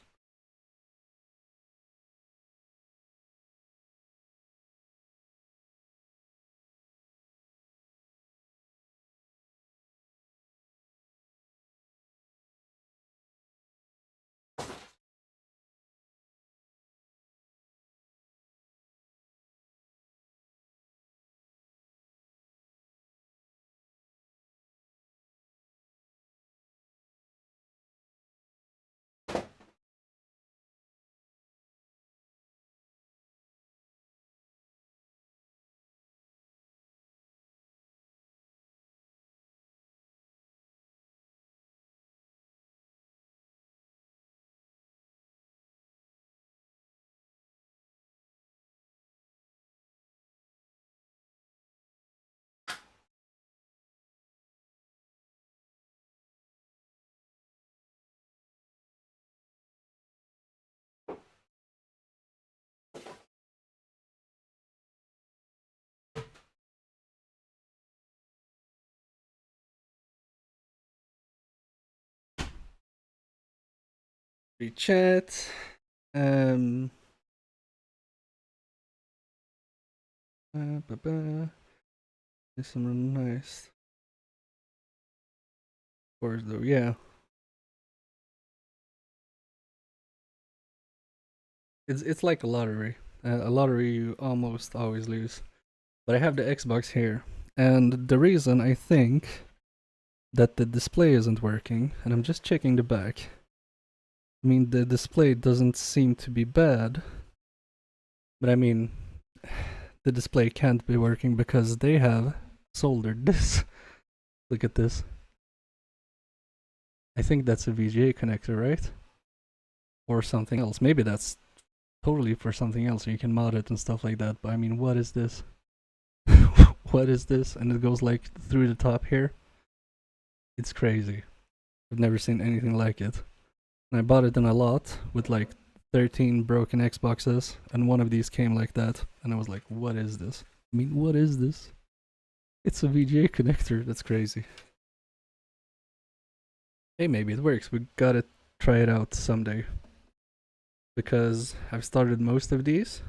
Chat. There's some really nice. Of course, though, yeah. It's like a lottery. A lottery you almost always lose. But I have the Xbox here, and the reason I think that the display isn't working, and I'm just checking the back. I mean, the display doesn't seem to be bad, but I mean, the display can't be working because they have soldered this. Look at this. I think that's a VGA connector, right? Or something else. Maybe that's totally for something else, and you can mod it and stuff like that. But I mean, what is this? What is this? And it goes like through the top here. It's crazy. I've never seen anything like it. And I bought it in a lot with like 13 broken Xboxes, and one of these came like that, and I was like, what is this? I mean, what is this? It's a VGA connector. That's crazy. Hey, maybe it works. We gotta try it out someday. Because I've started most of these.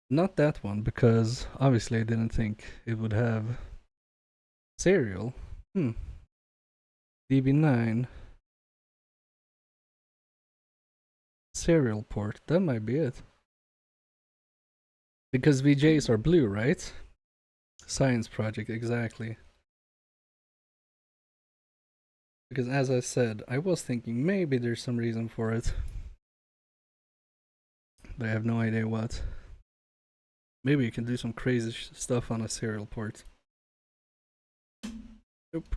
Not that one, because obviously I didn't think it would have serial. DB9. Serial port. That might be it. Because VJs are blue, right? Science project, exactly. Because as I said, I was thinking maybe there's some reason for it. But I have no idea what. Maybe you can do some crazy stuff on a serial port. Nope.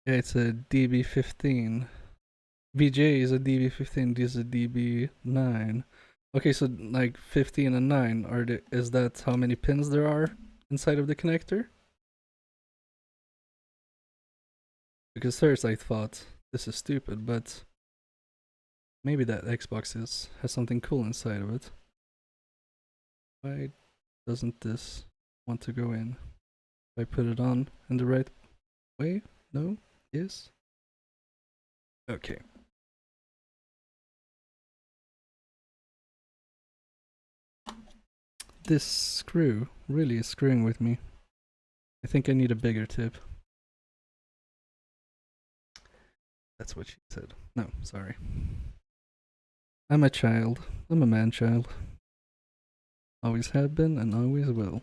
Yeah, it's a DB15. VJ is a DB15, this is a DB9. Okay, so like 15 and 9, is that how many pins there are inside of the connector? Because first I thought, this is stupid, but maybe that Xbox has something cool inside of it. Why doesn't this want to go in? If I put it on in the right way? No? Yes? Okay. This screw really is screwing with me. I think I need a bigger tip. That's what she said. No, sorry. I'm a child. I'm a man-child. Always have been and always will.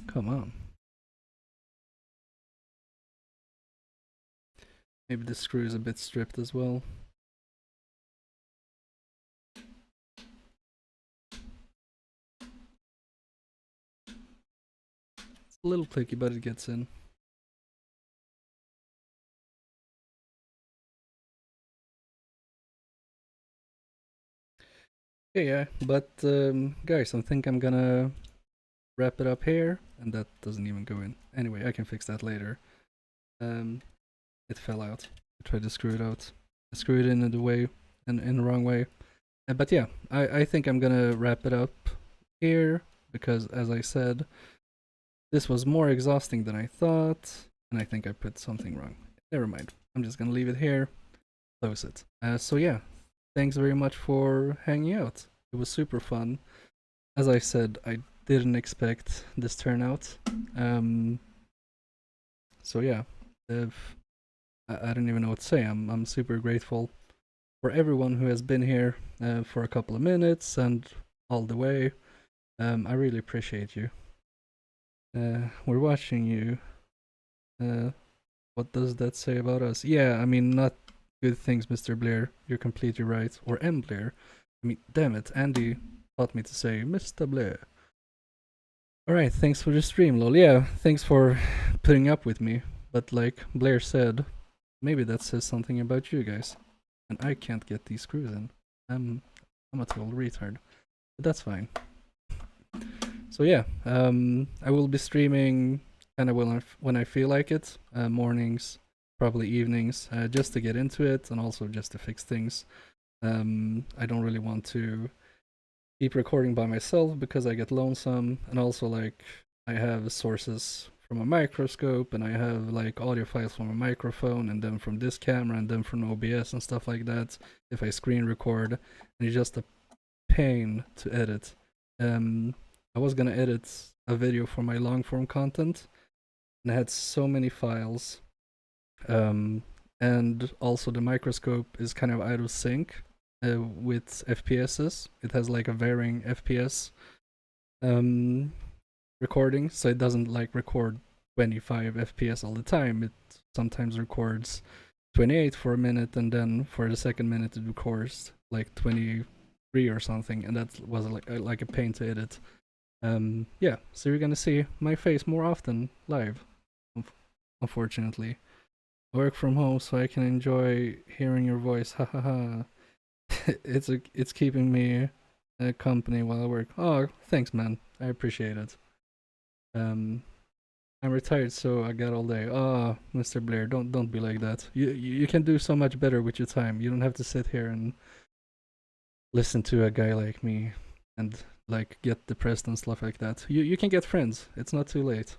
Come on. Maybe the screw is a bit stripped as well. It's a little clicky, but it gets in. Yeah, but guys, I think I'm gonna wrap it up here, and that doesn't even go in. Anyway, I can fix that later. It fell out. I tried to screw it out. I screwed it in the way, in the wrong way. But yeah, I think I'm gonna wrap it up here, because as I said, this was more exhausting than I thought, and I think I put something wrong. Never mind. I'm just gonna leave it here, close it. So yeah, thanks very much for hanging out. It was super fun. As I said, I didn't expect this turnout. So yeah, I don't even know what to say. I'm super grateful for everyone who has been here for a couple of minutes and all the way. I really appreciate you. We're watching you. What does that say about us? Yeah, I mean, not good things, Mr. Blair. You're completely right. Or M. Blair. I mean, damn it, Andy taught me to say Mr. Blair. Alright, thanks for the stream, lol. Yeah, thanks for putting up with me. But like Blair said, maybe that says something about you guys. And I can't get these screws in. I'm a total retard. But that's fine. So yeah, I will be streaming kind of when I feel like it. Mornings, probably evenings, just to get into it and also just to fix things. I don't really want to keep recording by myself because I get lonesome, and also like I have sources from a microscope, and I have like audio files from a microphone, and then from this camera, and then from OBS and stuff like that. If I screen record, and it's just a pain to edit. I was gonna edit a video for my long form content, and I had so many files. And also the microscope is kind of out of sync with FPSs. It has like a varying FPS recording, so it doesn't like record 25 FPS all the time. It sometimes records 28 for a minute, and then for the second minute it records like 23 or something, and that was like a pain to edit. Yeah, so you're gonna see my face more often live, unfortunately. I work from home so I can enjoy hearing your voice, hahaha. It's keeping me company while I work. Oh, thanks, man. I appreciate it. Um, I'm retired, so I got all day. Oh, Mr. Blair, don't be like that. You can do so much better with your time. You don't have to sit here and listen to a guy like me and like get depressed and stuff like that. You can get friends. It's not too late.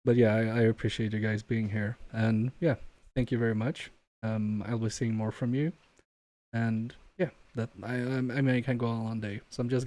But yeah, I appreciate you guys being here, and yeah, thank you very much. I'll be seeing more from you, and yeah, that I mean I can go on all day, so I'm just gonna.